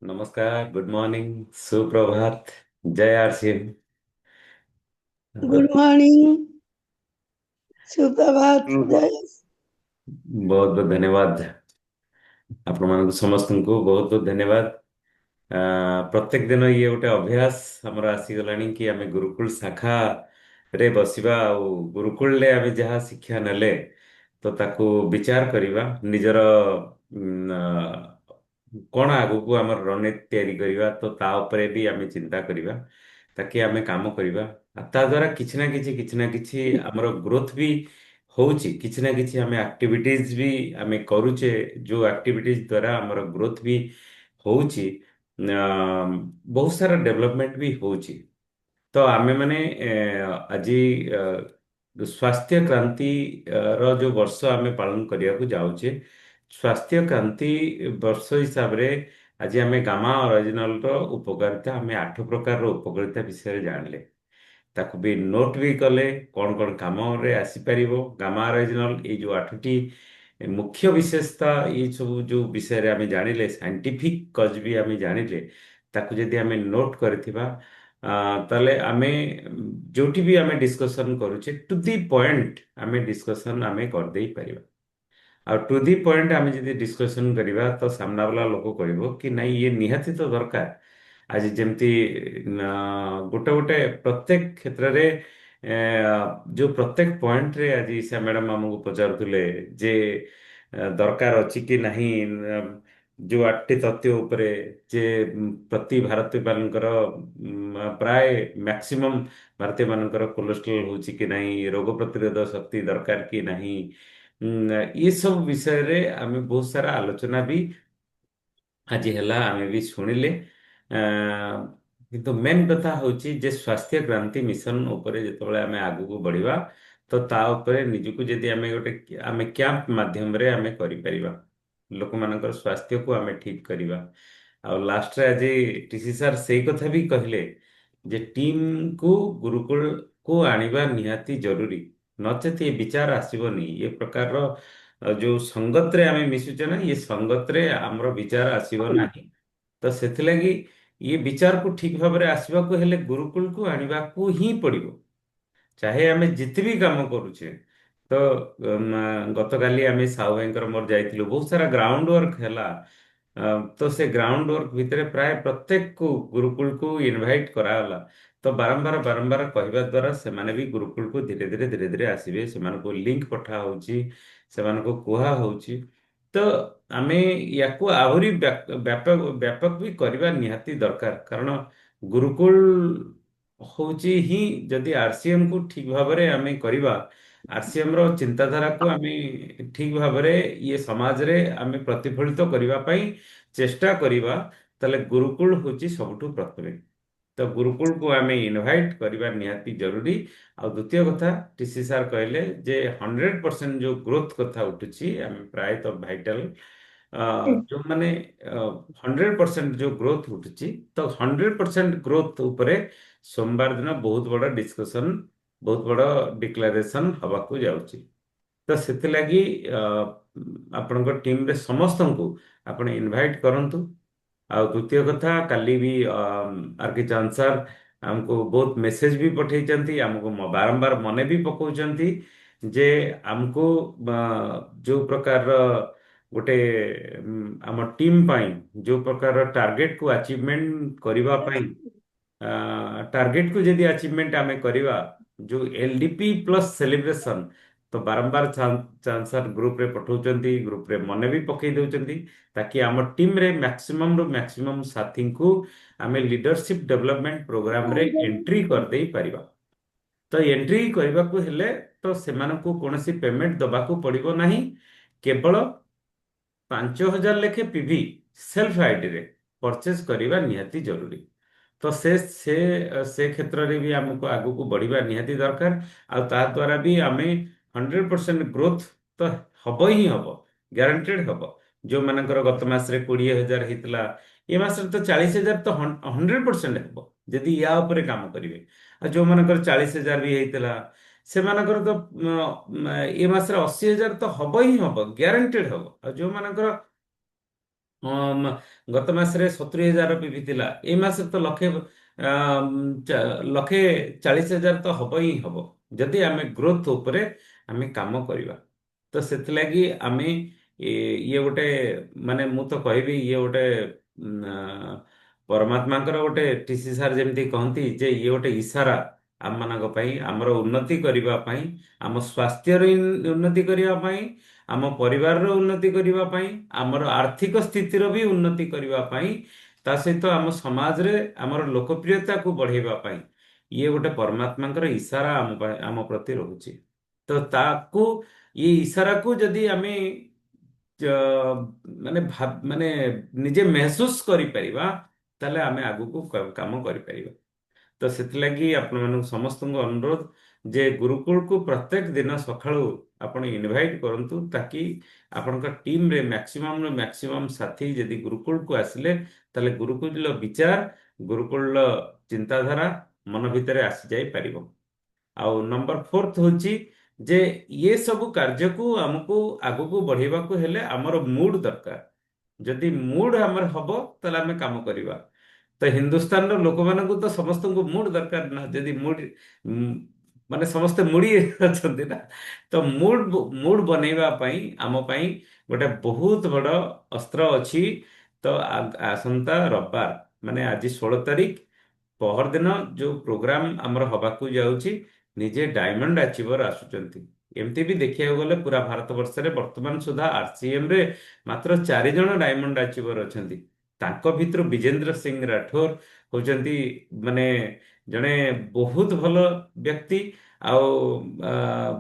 नमस्कार, good morning, सुप्रभात, जय आरसीएम। Good morning. सुप्रभात। बहुत जय। बहुत धन्यवाद। ଆପଣ ମାନଙ୍କୁ ସମସ୍ତଙ୍କୁ ବହୁତ ବହୁତ ଧନ୍ୟବାଦ। ପ୍ରତ୍ୟେକ ଦିନ ଇଏ ଗୋଟେ ଅଭ୍ୟାସ ଆମର ଆସିଗଲାଣି କି ଆମେ ଗୁରୁକୁଳ ଶାଖାରେ ବସିବା ଆଉ ଗୁରୁକୁଳରେ ଆମେ ଯାହା ଶିକ୍ଷା ନେଲେ ତ ତାକୁ ବିଚାର କରିବା ନିଜର କଣ ଆଗକୁ ଆମର ରଣନୀତି ତିଆରି କରିବା ତ ତା ଉପରେ ବି ଆମେ ଚିନ୍ତା କରିବା ତାକି ଆମେ କାମ କରିବା। ଆଉ ତା ଦ୍ୱାରା କିଛି ନା କିଛି ଆମର ଗ୍ରୋଥ ବି ହଉଛି। କିଛି ନା କିଛି ଆମେ ଆକ୍ଟିଭିଟିଜ ବି ଆମେ କରୁଛେ ଯୋଉ ଆକ୍ଟିଭିଟିଜ ଦ୍ୱାରା ଆମର ଗ୍ରୋଥ ବି ହଉଛି। ବହୁତ ସାରା ଡେଭଲପମେଣ୍ଟ ବି ହଉଛି। ତ ଆମେ ମାନେ ଆଜି ସ୍ୱାସ୍ଥ୍ୟ କ୍ରାନ୍ତି ର ଯୋଉ ବର୍ଷ ଆମେ ପାଳନ କରିବାକୁ ଯାଉଛେ, ସ୍ୱାସ୍ଥ୍ୟ କ୍ରାନ୍ତି ବର୍ଷ ହିସାବରେ ଆଜି ଆମେ ଗାମା ଅରିଜିନାଲର ଉପକାରିତା, ଆମେ 8 ପ୍ରକାରର ଉପକାରିତା ବିଷୟରେ ଜାଣିଲେ। ତାକୁ ବି ନୋଟ୍ ବି କଲେ କଣ କଣ କାମରେ ଆସିପାରିବ। ଗାମା ଅରିଜିନାଲ ଏଇ ଯୋଉ 8ଟି ମୁଖ୍ୟ ବିଶେଷତା, ଏଇ ସବୁ ଯୋଉ ବିଷୟରେ ଆମେ ଜାଣିଲେ, ସାଇଣ୍ଟିଫିକ କଜ ବି ଆମେ ଜାଣିଲେ, ତାକୁ ଯଦି ଆମେ ନୋଟ୍ କରିଥିବା ତାହେଲେ ଆମେ ଯୋଉଠି ବି ଆମେ ଡିସ୍କସନ କରୁଛେ ଟୁ ଦି ପଏଣ୍ଟ ଆମେ ଡିସ୍କସନ ଆମେ କରିଦେଇ ପାରିବା। ଆଉ ଟୁ ଦି ପଏଣ୍ଟ ଆମେ ଯଦି ଡିସ୍କସନ କରିବା ତ ସାମ୍ନା ବାଲା ଲୋକ କହିବ କି ନାଇଁ ଇଏ ନିହାତି ତ ଦରକାର। ଆଜି ଯେମିତି ଗୋଟେ ଗୋଟେ ପ୍ରତ୍ୟେକ କ୍ଷେତ୍ରରେ ଯୋଉ ପ୍ରତ୍ୟେକ ପଏଣ୍ଟରେ ଆଜି ଈଶା ମ୍ୟାଡାମ ଆମକୁ ପଚାରୁଥିଲେ ଯେ ଦରକାର ଅଛି କି ନାହିଁ ଯୋଉ 8ଟି ତଥ୍ୟ ଉପରେ, ଯେ ପ୍ରତି ଭାରତୀୟ ମାନଙ୍କର ପ୍ରାୟ ମ୍ୟାକ୍ସିମମ୍ ଭାରତୀୟ ମାନଙ୍କର କୋଲେଷ୍ଟ୍ରଲ ହଉଛି କି ନାହିଁ, ରୋଗ ପ୍ରତିରୋଧ ଶକ୍ତି ଦରକାର କି ନାହିଁ। ये सब विषय ଆମେ ବହୁତ ସାରା ଆଲୋଚନା ବି ଆଜି ହେଲା, ଆମେ ବି ଶୁଣିଲେ। ଆ, କିନ୍ତୁ ମେନ୍ କଥା ହଉଛି ଯେ ସ୍ୱାସ୍ଥ୍ୟ କ୍ରାନ୍ତି ମିଶନ ଉପରେ ଯେତେବେଳେ ଆମେ ଆଗକୁ ବଢିବା ତ ତା ଉପରେ ନିଜକୁ ଯଦି ଆମେ ଆମେ କ୍ୟାମ୍ପ ମାଧ୍ୟମରେ ଆମେ କରିପାରିବା, ଲୋକମାନଙ୍କର ସ୍ୱାସ୍ଥ୍ୟକୁ ଆମେ ଠିକ କରିବା। ଆଉ ଲାଷ୍ଟରେ ଆଜି ଟିସି ସାର୍ ସେଇ କଥା ବି କହିଲେ ଯେ ଟିମକୁ ଗୁରୁକୁଳକୁ ଆଣିବା ନିହାତି ଜରୁରୀ, ନଚେତ ଏ ବିଚାର ଆସିବନି। ଏ ପ୍ରକାରର ଯୋଉ ସଙ୍ଗତରେ ଆମେ ମିଶୁଛେ ନା, ଏ ସଙ୍ଗତରେ ଆମର ବିଚାର ଆସିବ ନାହିଁ। ତ ସେଥିଲାଗି ଇଏ ବିଚାରକୁ ଠିକ ଭାବରେ ଆସିବାକୁ ହେଲେ ଗୁରୁକୁଳକୁ ଆଣିବାକୁ ହିଁ ପଡିବ। ଚାହେ ଆମେ ଯେତେ ବି କାମ କରୁଛେ। ତ ଗତକାଲି ଆମେ ସାହୁ ଭାଇଙ୍କର ମୋର ଯାଇଥିଲୁ, ବହୁତ ସାରା ଗ୍ରାଉଣ୍ଡ ୱାର୍କ ହେଲା। ତ ସେ ଗ୍ରାଉଣ୍ଡ ୱାର୍କ ଭିତରେ ପ୍ରାୟ ପ୍ରତ୍ୟେକକୁ ଗୁରୁକୁଳକୁ ଇନଭାଇଟ୍ କରାଗଲା। ତ ବାରମ୍ବାର ବାରମ୍ବାର କହିବା ଦ୍ୱାରା ସେମାନେ ବି ଗୁରୁକୁଳକୁ ଧୀରେ ଧୀରେ ଆସିବେ। ସେମାନଙ୍କୁ ଲିଙ୍କ ପଠା ହଉଛି, ସେମାନଙ୍କୁ କୁହା ହଉଛି। ତ ଆମେ ୟାକୁ ଆହୁରି ବ୍ୟାପକ ବ୍ୟାପକ ବି କରିବା ନିହାତି ଦରକାର, କାରଣ ଗୁରୁକୁଳ ହଉଛି ହିଁ, ଯଦି ଆରସିଏମ କୁ ଠିକ ଭାବରେ ଆମେ କରିବା, ଆରସିଏମ ର ଚିନ୍ତାଧାରାକୁ ଆମେ ଠିକ ଭାବରେ ଇଏ ସମାଜରେ ଆମେ ପ୍ରତିଫଳିତ କରିବା ପାଇଁ ଚେଷ୍ଟା କରିବା, ତାହେଲେ ଗୁରୁକୁଳ ହଉଛି ସବୁଠୁ ପ୍ରଥମେ। ତ ଗୁରୁକୁଳକୁ ଆମେ ଇନଭାଇଟ୍ କରିବା ନିହାତି ଜରୁରୀ। ଆଉ ଦ୍ୱିତୀୟ କଥା, ଟିସି ସାର୍ କହିଲେ ଯେ 100% ଯୋଉ ଗ୍ରୋଥ କଥା ଉଠୁଛି, ଆମେ ପ୍ରାୟତଃ ଭାଇଟାଲ ଯୋଉମାନେ 100% ଯୋଉ ଗ୍ରୋଥ ଉଠୁଛି, ତ 100% ଗ୍ରୋଥ ଉପରେ ସୋମବାର ଦିନ ବହୁତ ବଡ ଡିସ୍କସନ, ବହୁତ ବଡ ଡିକ୍ଲାରେସନ ହବାକୁ ଯାଉଛି। ତ ସେଥିଲାଗି ଆପଣଙ୍କ ଟିମରେ ସମସ୍ତଙ୍କୁ ଆପଣ ଇନଭାଇଟ୍ କରନ୍ତୁ। ଆଉ ଦ୍ୱିତୀୟ କଥା, କାଲି ବି ଆର କେ ଚାନ୍ଦ ସାର୍ ଆମକୁ ବହୁତ ମେସେଜ ବି ପଠେଇଛନ୍ତି, ଆମକୁ ବାରମ୍ବାର ମନେ ବି ପକାଉଛନ୍ତି ଯେ ଆମକୁ ଯୋଉ ପ୍ରକାରର ଗୋଟେ ଆମ ଟିମ୍ ପାଇଁ ଯୋଉ ପ୍ରକାରର ଟାର୍ଗେଟକୁ ଆଚିଭମେଣ୍ଟ କରିବା ପାଇଁ, ଟାର୍ଗେଟକୁ ଯଦି ଆଚିଭମେଣ୍ଟ ଆମେ କରିବା, ଯୋଉ ଏଲଡିପି ପ୍ଲସ୍ ସେଲିବ୍ରେସନ, ତ ବାରମ୍ବାର ଚାନ୍ସାର ଗ୍ରୁପରେ ପଠାଉଛନ୍ତି, ଗ୍ରୁପରେ ମନେ ବି ପକେଇ ଦଉଛନ୍ତି, ତାକି ଆମ ଟିମରେ ମ୍ୟାକ୍ସିମମ୍ ରୁ ମ୍ୟାକ୍ସିମମ୍ ସାଥୀଙ୍କୁ ଆମେ ଲିଡରସିପ ଡେଭଲପମେଣ୍ଟ ପ୍ରୋଗ୍ରାମରେ ଏଣ୍ଟ୍ରି କରିଦେଇ ପାରିବା। ତ ଏଣ୍ଟ୍ରି କରିବାକୁ ହେଲେ ତ ସେମାନଙ୍କୁ କୌଣସି ପେମେଣ୍ଟ ଦବାକୁ ପଡିବ ନାହିଁ। କେବଳ 5,000 ଲେଖେ ପିଭି ସେଲ୍ଫ ଆଇଡିରେ ପରଚେଜ କରିବା ନିହାତି ଜରୁରୀ। ତ ସେ ସେ କ୍ଷେତ୍ରରେ ବି ଆମକୁ ଆଗକୁ ବଢିବା ନିହାତି ଦରକାର। ଆଉ ତା ଦ୍ୱାରା ବି ଆମେ 100% ଗ୍ରୋଥ ତ ହବ ହିଁ ହବ, ଗ୍ୟାରେଣ୍ଟେଡ ହବ। ଯୋଉମାନଙ୍କର ଗତ ମାସରେ 20,000 ହେଇଥିଲା, ଏ ମାସରେ ତ 40,000 ତ 100% ହେବ ଯଦି ୟା ଉପରେ କାମ କରିବେ। ଆଉ ଯୋଉମାନଙ୍କର 40,000 ବି ହେଇଥିଲା, ସେମାନଙ୍କର ତ ଏ ମାସରେ 80,000 ତ ହବ ହିଁ ହବ, ଗ୍ୟାରେଣ୍ଟେଡ ହବ। ଆଉ ଯୋଉମାନଙ୍କର ଅମ୍, ଗତ ମାସରେ 70,000 ପିଭି ଥିଲା। ଏଇ ମାସରେ ତ ଲକ୍ଷେ 40,000 ତ ହବ ହିଁ ହବ, ଯଦି ଆମେ ଗ୍ରୋଥ ଉପରେ ଆମେ କାମ କରିବା। ତ ସେଥିଲାଗି ଆମେ ଇଏ ଗୋଟେ, ମାନେ ମୁଁ ତ କହିବି ଇଏ ଗୋଟେ ପରମାତ୍ମାଙ୍କର ଗୋଟେ ଟିସି ସାର୍ ଯେମିତି କହନ୍ତି ଯେ ଇଏ ଗୋଟେ ଇସାରା ଆମମାନଙ୍କ ପାଇଁ, ଆମର ଉନ୍ନତି କରିବା ପାଇଁ, ଆମ ସ୍ୱାସ୍ଥ୍ୟର ଉନ୍ନତି କରିବା ପାଇଁ, ଆମ ପରିବାରର ଉନ୍ନତି କରିବା ପାଇଁ, ଆମର ଆର୍ଥିକ ସ୍ଥିତିର ବି ଉନ୍ନତି କରିବା ପାଇଁ, ତା ସହିତ ଆମ ସମାଜରେ ଆମର ଲୋକପ୍ରିୟତାକୁ ବଢେଇବା ପାଇଁ ଇଏ ଗୋଟେ ପରମାତ୍ମାଙ୍କର ଇସାରା ଆମ ପ୍ରତି ରହୁଛି। ତ ତାକୁ, ଇଏ ଇସାରାକୁ ଯଦି ଆମେ ମାନେ ନିଜେ ମେହସୁସ କରିପାରିବା, ତାହେଲେ ଆମେ ଆଗକୁ କାମ କରିପାରିବା। ତ ସେଥିଲାଗି ଆପଣମାନଙ୍କୁ ସମସ୍ତଙ୍କୁ ଅନୁରୋଧ ଯେ ଗୁରୁକୁଳକୁ ପ୍ରତ୍ୟେକ ଦିନ ସକାଳୁ ଆପଣ ଇନଭାଇଟ୍ କରନ୍ତୁ, ତାକି ଆପଣଙ୍କ ଟିମରେ ମ୍ୟାକ୍ସିମମ୍ରୁ ମ୍ୟାକ୍ସିମମ୍ ସାଥୀ ଯଦି ଗୁରୁକୁଳକୁ ଆସିଲେ, ତାହେଲେ ଗୁରୁକୁଳର ବିଚାର, ଗୁରୁକୁଳର ଚିନ୍ତାଧାରା ମନ ଭିତରେ ଆସିଯାଇପାରିବ। ଆଉ ନମ୍ବର ଫୋର୍ଥ ହଉଛି ଯେ ଇଏ ସବୁ କାର୍ଯ୍ୟକୁ ଆମକୁ ଆଗକୁ ବଢେଇବାକୁ ହେଲେ ଆମର ମୁଡ୍ ଦରକାର। ଯଦି ମୁଡ୍ ଆମର ହବ ତାହେଲେ ଆମେ କାମ କରିବା। ତ ହିନ୍ଦୁସ୍ତାନର ଲୋକମାନଙ୍କୁ ତ ସମସ୍ତଙ୍କୁ ମୁଡ୍ ଦରକାର ନା, ଯଦି ମାନେ ସମସ୍ତେ ମୁଡି ଅଛନ୍ତି ନା। ତ ମୁଡ୍ ବନେଇବା ପାଇଁ ଆମ ପାଇଁ ଗୋଟେ ବହୁତ ବଡ଼ ଅସ୍ତ୍ର ଅଛି। ତ ଆସନ୍ତା ରବିବାର, ମାନେ ଆଜି 16 ତାରିଖ, ପହରଦିନ ଯୋଉ ପ୍ରୋଗ୍ରାମ ଆମର ହବାକୁ ଯାଉଛି, ନିଜେ ଡାଇମଣ୍ଡ ଆଚିଭର ଆସୁଛନ୍ତି। ଏମିତି ବି ଦେଖିବାକୁ ଗଲେ ପୁରା ଭାରତ ବର୍ଷରେ ବର୍ତ୍ତମାନ ସୁଦ୍ଧା RCM ରେ ମାତ୍ର 4 ଜଣ ଡାଇମଣ୍ଡ ଆଚିଭର ଅଛନ୍ତି। ତାଙ୍କ ଭିତରୁ ବିଜେନ୍ଦ୍ର ସିଂ ରାଠୋର ହଉଛନ୍ତି ମାନେ ଜଣେ ବହୁତ ଭଲ ବ୍ୟକ୍ତି, ଆଉ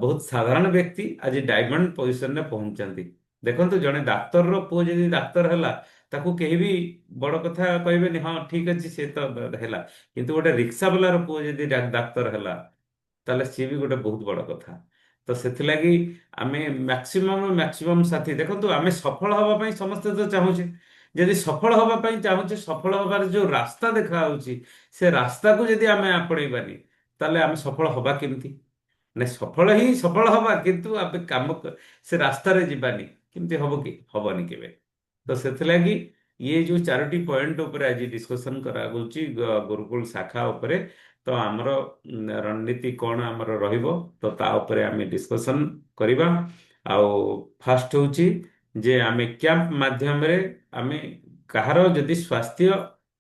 ବହୁତ ସାଧାରଣ ବ୍ୟକ୍ତି ଆଜି ଡାଇମଣ୍ଡ ପୋଜିସନରେ ପହଞ୍ଚନ୍ତି। ଦେଖନ୍ତୁ, ଜଣେ ଡାକ୍ତରର ପୁଅ ଯଦି ଡାକ୍ତର ହେଲା, ତାକୁ କେହି ବି ବଡ କଥା କହିବେନି, ହଁ ଠିକ ଅଛି ସେ ତ ହେଲା। କିନ୍ତୁ ଗୋଟେ ରିକ୍ସା ବାଲାର ପୁଅ ଯଦି ଡାକ୍ତର ହେଲା, ତାହେଲେ ସିଏ ବି ଗୋଟେ ବହୁତ ବଡ କଥା। ତ ସେଥିଲାଗି ଆମେ ମ୍ୟାକ୍ସିମମ୍ ସାଥୀ, ଦେଖନ୍ତୁ ଆମେ ସଫଳ ହବା ପାଇଁ ସମସ୍ତେ ତ ଚାହୁଁଛେ। ଯଦି ସଫଳ ହବା ପାଇଁ ଚାହୁଁଛେ, ସଫଳ ହବାର ଯୋଉ ରାସ୍ତା ଦେଖାଯାଉଛି, ସେ ରାସ୍ତାକୁ ଯଦି ଆମେ ଆପଣେଇବାନି, ତାହେଲେ ଆମେ ସଫଳ ହବା କେମିତି? ମାନେ ସଫଳ ହିଁ ସଫଳ ହବା, କିନ୍ତୁ ଆମେ ସେ ରାସ୍ତାରେ ଯିବାନି, କେମିତି ହବ କି? ହବନି କେବେ। ତ ସେଥିଲାଗି ଇଏ ଯୋଉ 4ଟି ପଏଣ୍ଟ ଉପରେ ଆଜି ଡିସ୍କସନ କରାଯାଉଛି ଗୁରୁକୁଳ ଶାଖା ଉପରେ, ତ ଆମର ରଣନୀତି କଣ ଆମର ରହିବ, ତ ତା ଉପରେ ଆମେ ଡିସ୍କସନ କରିବା। ଆଉ ଫାଷ୍ଟ ହଉଛି ଯେ ଆମେ କ୍ୟାମ୍ପ ମାଧ୍ୟମରେ, ଆମେ କାହାର ଯଦି ସ୍ୱାସ୍ଥ୍ୟ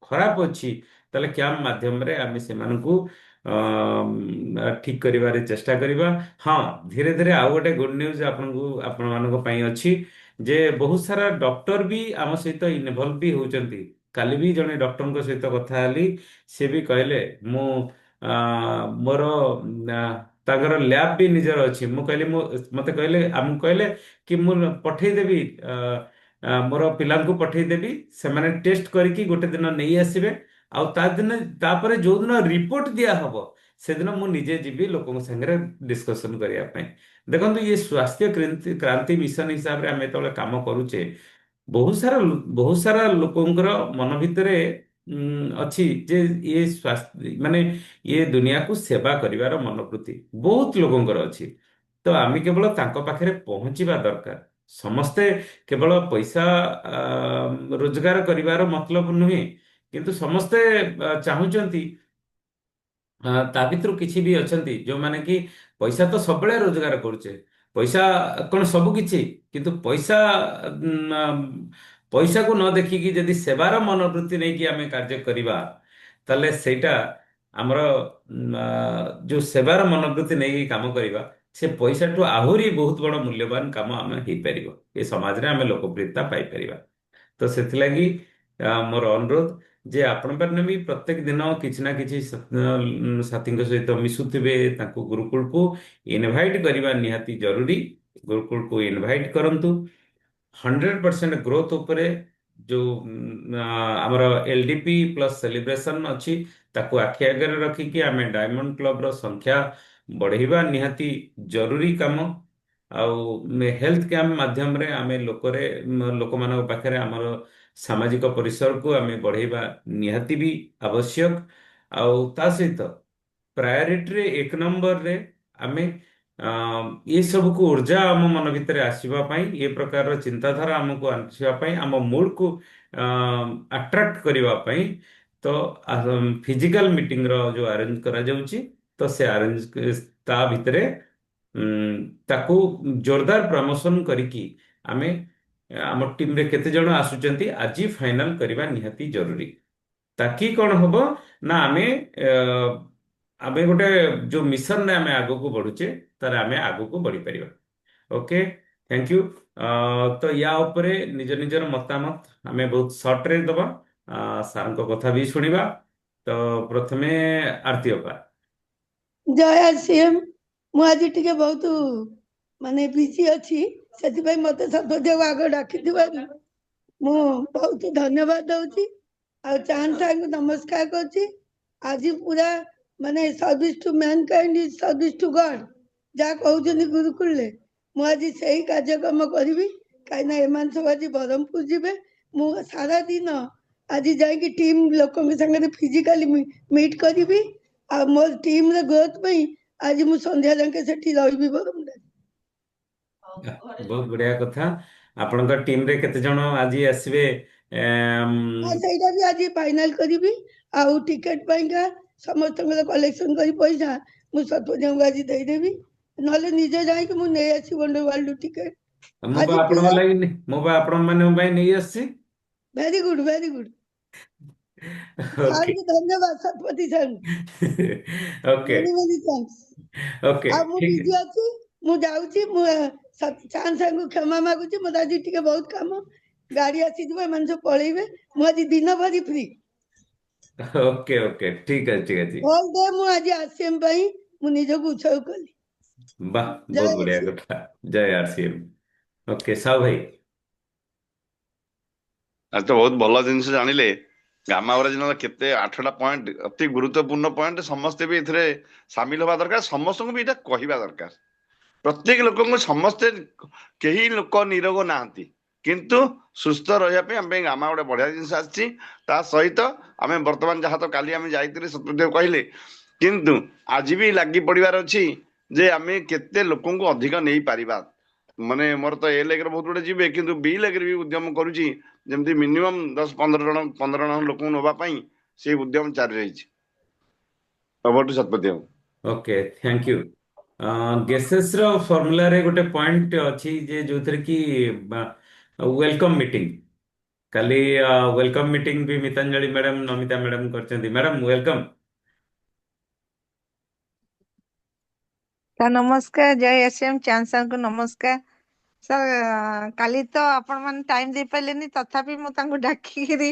ଖରାପ ଅଛି, ତାହେଲେ କ୍ୟାମ୍ପ ମାଧ୍ୟମରେ ଆମେ ସେମାନଙ୍କୁ ଠିକ କରିବାରେ ଚେଷ୍ଟା କରିବା। ହଁ, ଧୀରେ ଧୀରେ ଆଉ ଗୋଟେ ଗୁଡ ନ୍ୟୁଜ ଆପଣମାନଙ୍କ ପାଇଁ ଅଛି ଯେ ବହୁତ ସାରା ଡକ୍ଟର ବି ଆମ ସହିତ ଇନଭଲ୍ଭ ବି ହଉଛନ୍ତି। କାଲି ବି ଜଣେ ଡକ୍ଟରଙ୍କ ସହିତ କଥା ହେଲି, ସେ ବି କହିଲେ ମୁଁ ମୋର ଆ, ତାଙ୍କର ଲ୍ୟାବ୍ ବି ନିଜର ଅଛି। ମୁଁ କହିଲି, ମତେ କହିଲେ, ଆମକୁ କହିଲେ କି ମୁଁ ପଠେଇଦେବି, ମୋର ପିଲାଙ୍କୁ ପଠେଇଦେବି, ସେମାନେ ଟେଷ୍ଟ କରିକି ଗୋଟେ ଦିନ ନେଇ ଆସିବେ। ଆଉ ତାପରେ ଯୋଉଦିନ ରିପୋର୍ଟ ଦିଆହବ, ସେଦିନ ମୁଁ ନିଜେ ଯିବି ଲୋକଙ୍କ ସାଙ୍ଗରେ ଡିସ୍କସନ କରିବା ପାଇଁ। ଦେଖନ୍ତୁ, ଇଏ ସ୍ୱାସ୍ଥ୍ୟ କ୍ରାନ୍ତି ମିଶନ ହିସାବରେ ଆମେ ଯେତେବେଳେ କାମ କରୁଛେ, ବହୁତ ସାରା ଲୋକଙ୍କର ମନ ଭିତରେ ଅଛି ଯେ ଇଏ ମାନେ ଇଏ ଦୁନିଆକୁ ସେବା କରିବାର ମନୋବୃତ୍ତି ବହୁତ ଲୋକଙ୍କର ଅଛି। ତ ଆମେ କେବଳ ତାଙ୍କ ପାଖରେ ପହଞ୍ଚିବା ଦରକାର। ସମସ୍ତେ କେବଳ ପଇସା ରୋଜଗାର କରିବାର ମତଲବ ନୁହେଁ, କିନ୍ତୁ ସମସ୍ତେ ଚାହୁଁଛନ୍ତି, ତା ଭିତରୁ କିଛି ବି ଅଛନ୍ତି ଯୋଉମାନେ କି ପଇସା ତ ସବୁବେଳେ ରୋଜଗାର କରୁଛେ, ପଇସା କଣ ସବୁ କିଛି, କିନ୍ତୁ ପଇସାକୁ ନ ଦେଖିକି ଯଦି ସେବାର ମନୋବୃତ୍ତି ନେଇକି ଆମେ କାର୍ଯ୍ୟ କରିବା, ତାହେଲେ ସେଇଟା ଆମର ଯୋଉ ସେବାର ମନୋବୃତ୍ତି ନେଇକି କାମ କରିବା, ସେ ପଇସାଠୁ ଆହୁରି ବହୁତ ବଡ ମୂଲ୍ୟବାନ କାମ ଆମେ ହେଇପାରିବ। ଏ ସମାଜରେ ଆମେ ଲୋକପ୍ରିୟତା ପାଇପାରିବା। ତ ସେଥିଲାଗି ମୋର ଅନୁରୋଧ ଯେ ଆପଣମାନେ ବି ପ୍ରତ୍ୟେକ ଦିନ କିଛି ନା କିଛି ସାଥୀଙ୍କ ସହିତ ମିଶୁଥିବେ, ତାଙ୍କୁ ଗୁରୁକୁଳକୁ ଇନଭାଇଟ୍ କରିବା ନିହାତି ଜରୁରୀ। ଗୁରୁକୁଳକୁ ଇନଭାଇଟ୍ କରନ୍ତୁ। 100% ଗ୍ରୋଥ ଉପରେ ଯୋଉ ଆମର LDP ପ୍ଲସ୍ ସେଲିବ୍ରେସନ ଅଛି, ତାକୁ ଆଖି ଆଗରେ ରଖିକି ଆମେ ଡାୟମଣ୍ଡ କ୍ଲବର ସଂଖ୍ୟା ବଢେଇବା ନିହାତି ଜରୁରୀ କାମ। ଆଉ ହେଲ୍ଥ କ୍ୟାମ୍ପ ମାଧ୍ୟମରେ ଆମେ ଲୋକମାନଙ୍କ ପାଖରେ ଆମର ସାମାଜିକ ପରିସରକୁ ଆମେ ବଢେଇବା ନିହାତି ବି ଆବଶ୍ୟକ। ଆଉ ତା ସହିତ ପ୍ରାୟୋରିଟିରେ 1 ନମ୍ବରରେ ଆମେ ଏ ସବୁକୁ ଉର୍ଜା ଆମ ମନ ଭିତରେ ଆସିବା ପାଇଁ, ଏ ପ୍ରକାରର ଚିନ୍ତାଧାରା ଆମକୁ ଆସିବା ପାଇଁ, ଆମ ମୁଡକୁ ଆଟ୍ରାକ୍ଟ କରିବା ପାଇଁ, ତ ଫିଜିକାଲ ମିଟିଂର ଯୋଉ ଆରେଞ୍ଜ କରାଯାଉଛି, ତ ସେ ଆରେଞ୍ଜ ତା ଭିତରେ ତାକୁ ଜୋରଦାର ପ୍ରମୋସନ କରିକି ଆମେ ଆମ ଟିମରେ କେତେ ଜଣ ଆସୁଛନ୍ତି ଆଜି ଫାଇନାଲ କରିବା ନିହାତି ଜରୁରୀ। ତାକି କଣ ହବ ନା ଅ, ଆମେ ଗୋଟେ ଯୋଉ ମିଶନରେ ଆମେ ଆଗକୁ ବଢୁଛେ, ତାର ଆମେ ଆଗକୁ ବଢିପାରିବା। Okay, thank you. ତ ୟା ଉପରେ ନିଜ ନିଜର ମତାମତ ଆମେ ବହୁତ ସର୍ଟରେ ଦବା, ସାରଙ୍କ କଥା ବି ଶୁଣିବା। ତ ପ୍ରଥମେ ଆରତି ଅପା। ଜୟ ସିଏମ୍। ମୁଁ ଆଜି ଟିକେ ବହୁତ ମାନେ ବିଜି ଅଛି, ସେଥିପାଇଁ ମତେ ସର୍ବଦେବ ଆଗ ଡାକିଥିବାରୁ ମୁଁ ବହୁତ ଧନ୍ୟବାଦ ଦଉଛି। ଆଉ ଚାନ୍ଦ ସାର୍ଙ୍କୁ ନମସ୍କାର କରୁଛି। ଆଜି ପୁରା ମାନେ service to mankind is service to God, ଯାହା କହୁଛନ୍ତି ଗୁରୁକୁଳରେ, ମୁଁ ଆଜି ସେଇ କାର୍ଯ୍ୟକ୍ରମ କରିବି। କାହିଁକିନା ଏମାନେ ସବୁ ଆଜି ବ୍ରହ୍ମପୁର ଯିବେ। ମୁଁ ସାରା ଦିନ ଆଜି ଯାଇକି ଟିମ୍ ଲୋକଙ୍କ ସାଙ୍ଗରେ ଫିଜିକାଲି ମିଟ୍ କରିବି। ଆଉ ମୋ ଟିମ୍ର ଗ୍ରୋଥ ପାଇଁ ଆଜି ମୁଁ ସନ୍ଧ୍ୟା ଯାକେ ସେଠି ରହିବି ବରମୁଣ୍ଡାରେ। ବହୁତ ବଢିଆ କଥା। ଆପଣଙ୍କ ଟିମରେ କେତେ ଜଣ ଆଜି ଆସିବେ? ହଁ, ଆମ୍, ସେଇଟା ବି ଆଜି ଫାଇନାଲ କରିବି। ଆଉ ଟିକେଟ ପାଇଁକା ସମସ୍ତଙ୍କର କଲେକ୍ସନ କରି ପଇସା ମୁଁ ସତ୍ପତିଙ୍କୁ ଆଜି ଦେଇଦେବି। ନହେଲେ ନିଜେ ଯାଇକି ମୁଁ ନେଇ ଆସିବି ୱଣ୍ଡର ୱାର୍ଲ୍ଡ ଟିକେଟ। ଆଜି ପିଲା ମୁଁ ବା ଆପଣ ମାନଙ୍କ ପାଇଁ ନେଇ ଆସିଛି। Very good, very good. Okay. ସାର୍ଙ୍କୁ ଧନ୍ୟବାଦ, ଶତପଥୀ ସାର୍ଙ୍କୁ। Okay. Many many thanks. Okay ଆଉ ମୁଁ ଠିକ। ବିଜି ଅଛି, ମୁଁ ଯାଉଛି। ମୁଁ ଚାନ୍ଦ ସାର୍ଙ୍କୁ କ୍ଷମା ମାଗୁଛି, ମୋତେ ଆଜି ଟିକେ ବହୁତ କାମ। ଗାଡି ଆସିଯିବ, ଏମାନେ ସବୁ ପଳେଇବେ। ମୁଁ ଆଜି ଦିନ ଭରି ଫ୍ରି। ଓକେ ଓକେ ଠିକ ଅଛି ଠିକ ଅଛି। ଅଲ୍ ଡେ ମୁଁ ଆଜି ଆସିଏମ୍ ପାଇଁ ମୁଁ ନିଜକୁ ଉତ୍ସର୍ଗ କଲି। ବାହ, ବହୁତ ଜୟ ବଢିଆ ଆସିଏମ୍। କଥା। ଜୟ ଆରସିଏମ। ଓକେ, ସାହୁ ଭାଇ। ଆଜି ତ ବହୁତ ଭଲ ଜିନିଷ ଜାଣିଲେ। ଗାମା ଓରାଜିନର କେତେ 8ଟା ପଏଣ୍ଟ, ଅତି ଗୁରୁତ୍ୱପୂର୍ଣ୍ଣ ପଏଣ୍ଟ। ସମସ୍ତେ ବି ଏଥିରେ ସାମିଲ ହବା ଦରକାର, ସମସ୍ତଙ୍କୁ ବି ଏଇଟା କହିବା ଦରକାର। ପ୍ରତ୍ୟେକ ଲୋକଙ୍କୁ ସମସ୍ତେ, କେହି ଲୋକ ନିରୋଗ ନାହାନ୍ତି, କିନ୍ତୁ ସୁସ୍ଥ ରହିବା ପାଇଁ ଆମ ପାଇଁ ଗାମା ଗୋଟେ ବଢିଆ ଜିନିଷ ଆସିଛି। ତା ସହିତ ଆମେ ବର୍ତ୍ତମାନ ଯାହା ତ କାଲି ଆମେ ଯାଇଥିଲେ ସତ୍ୟଦେବ କହିଲେ, କିନ୍ତୁ ଆଜି ବି ଲାଗି ପଡିବାର ଅଛି ଯେ ଆମେ କେତେ ଲୋକଙ୍କୁ ଅଧିକ ନେଇପାରିବା। ମାନେ ମୋର ତ ଏ ଲେଗରେ ବହୁତ ଗୁଡେ ଯିବେ, କିନ୍ତୁ ବି ଲେଗରେ ବି ଉଦ୍ୟମ କରୁଛି ଯେମିତି ମିନିମମ୍ 10-15 ଜଣ ଲୋକଙ୍କୁ ନବା ପାଇଁ ସେଇ ଉଦ୍ୟମ ଜାରି ରହିଛି। Over to Satapathy babu. Okay, thank you. ଗେସେସ୍ ର ଫର୍ମୁଲାରେ ଗୋଟେ ପଏଣ୍ଟ ଅଛି ଯେ ଯୋଉଥିରେ କି ୱେଲକମ୍ ମିଟିଂ। କାଲି ୱେଲକମ୍ ମିଟିଂ ବି ମିତାଞ୍ଜଳି ମ୍ୟାଡାମ, ନମିତା ମ୍ୟାଡାମ କରିଛନ୍ତି। Madam welcome. ସାର୍ ନମସ୍କାର, ଜୟ ଏସିଏମ୍, ଚାନ୍ଦ ସାର୍ଙ୍କୁ ନମସ୍କାର। ସାର୍ କାଲି ତ ଆପଣ ମାନେ ଟାଇମ ଦେଇପାରିଲେନି, ତଥାପି ମୁଁ ତାଙ୍କୁ ଡାକିକିରି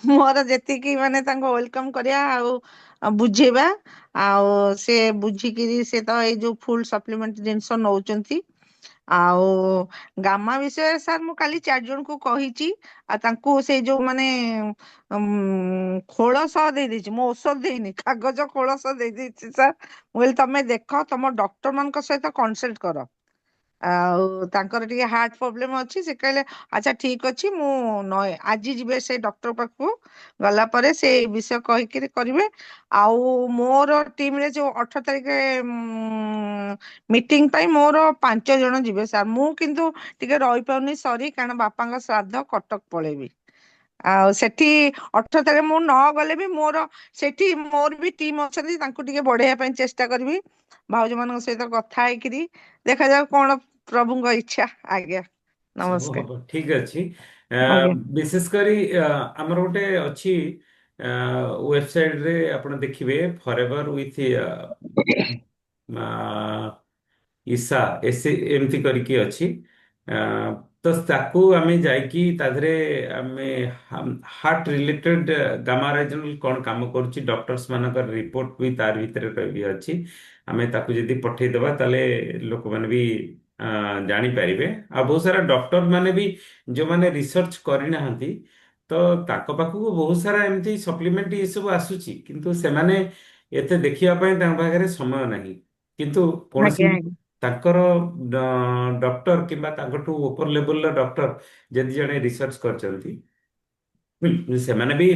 ମୋର ଯେତିକି ମାନେ ତାଙ୍କୁ ୱେଲକମ୍ କରିବା ଆଉ ବୁଝେଇବା, ଆଉ ସେ ବୁଝିକିରି ସେ ତ ଏଇ ଯୋଉ ଫୁଲ ସପ୍ଲିମେଣ୍ଟ ଜିନିଷ ନଉଛନ୍ତି। ଆଉ ଗାମା ବିଷୟରେ ସାର୍ ମୁଁ କାଲି 4 ଜଣଙ୍କୁ କହିଛି। ଆଉ ତାଙ୍କୁ ସେଇ ଯୋଉ ମାନେ ଖୋଳ ସହ ଦେଇଦେଇଛି, ମୁଁ ଔଷଧ ଦେଇନି, କାଗଜ ଖୋଳ ସହ ଦେଇଦେଇଛି ସାର୍। ମୁଁ କହିଲି ତମେ ଦେଖ, ତମ ଡକ୍ଟର ମାନଙ୍କ ସହିତ କନସଲ୍ଟ କର। ଆଉ ତାଙ୍କର ଟିକେ ହାର୍ଟ ପ୍ରୋବ୍ଲେମ ଅଛି। ସେ କହିଲେ ଆଚ୍ଛା ଠିକ ଅଛି, ମୁଁ ଆଜି ଯିବେ ସେ ଡକ୍ଟର ପାଖକୁ, ଗଲା ପରେ ସେ ଏଇ ବିଷୟ କହିକିରି କରିବେ। ଆଉ ମୋର ଟିମରେ ଯୋଉ 18 ତାରିଖରେ ମିଟିଂ ପାଇଁ ମୋର 5 ଜଣ ଯିବେ ସାର୍। ମୁଁ କିନ୍ତୁ ଟିକେ ରହିପାରୁନି, ସରି, କାରଣ ବାପାଙ୍କ ଶ୍ରାଦ୍ଧ, କଟକ ପଳେଇବି। ଆଉ ସେଠି 18 ତାରିଖ ମୁଁ ନ ଗଲେ ବି ମୋର ସେଠି ମୋର ବି ଟିମ୍ ଅଛନ୍ତି, ତାଙ୍କୁ ଟିକେ ବଢେଇବା ପାଇଁ ଚେଷ୍ଟା କରିବି। ଭାଉଜ ମାନଙ୍କ ସହିତ କଥା ହେଇକିରି ଦେଖାଯାଉ କଣ ପ୍ରଭୁଙ୍କ ଇଚ୍ଛା। ଆଜ୍ଞା, ସବୁ ନମସ୍କାର। ହବ, ଠିକ ଅଛି। ଆଜ୍ଞା। ବିଶେଷ କରି ଆମର ଗୋଟେ ଅଛି ୱେବସାଇଟରେ, ଆପଣ ଦେଖିବେ ଫରଏଭର ୱିଥ୍ ଇସା ଏସ ଏମିତି କରିକି ଅଛି। ଆ, ତ ତାକୁ ଆମେ ଯାଇକି ତା ଦେହରେ ଆମେ ହାର୍ଟ ରିଲେଟେଡ ଗାମା ରେଜନଲ କଣ କାମ କରୁଛି, ଡକ୍ଟର୍ସ ମାନଙ୍କର ରିପୋର୍ଟ ବି ତାର ଭିତରେ ବି ଅଛି। ଆମେ ତାକୁ ଯଦି ପଠେଇଦବା, ତାହେଲେ ଲୋକମାନେ ବି ଜାଣିପାରିବେ। ଆଉ ବହୁତ ସାରା ଡକ୍ଟର ମାନେ ବି ଯୋଉମାନେ ରିସର୍ଚ୍ଚ କରିନାହାନ୍ତି, ତ ତାଙ୍କ ପାଖକୁ ବହୁତ ସାରା ଏମିତି ସପ୍ଲିମେଣ୍ଟ ଏ ସବୁ ଆସୁଛି, କିନ୍ତୁ ସେମାନେ ଏତେ ଦେଖିବା ପାଇଁ ତାଙ୍କ ପାଖରେ ସମୟ ନାହିଁ। କିନ୍ତୁ କୌଣସି ଆଜ୍ଞା ଆଜ୍ଞା। ତାଙ୍କର ଡକ୍ଟର କିମ୍ବା ତାଙ୍କଠୁ ଉପର ଲେବୁଲର ଡକ୍ଟର ଯଦି ଜଣେ ରିସର୍ଚ୍ଚ କରିଛନ୍ତି, ସେମାନେ ବି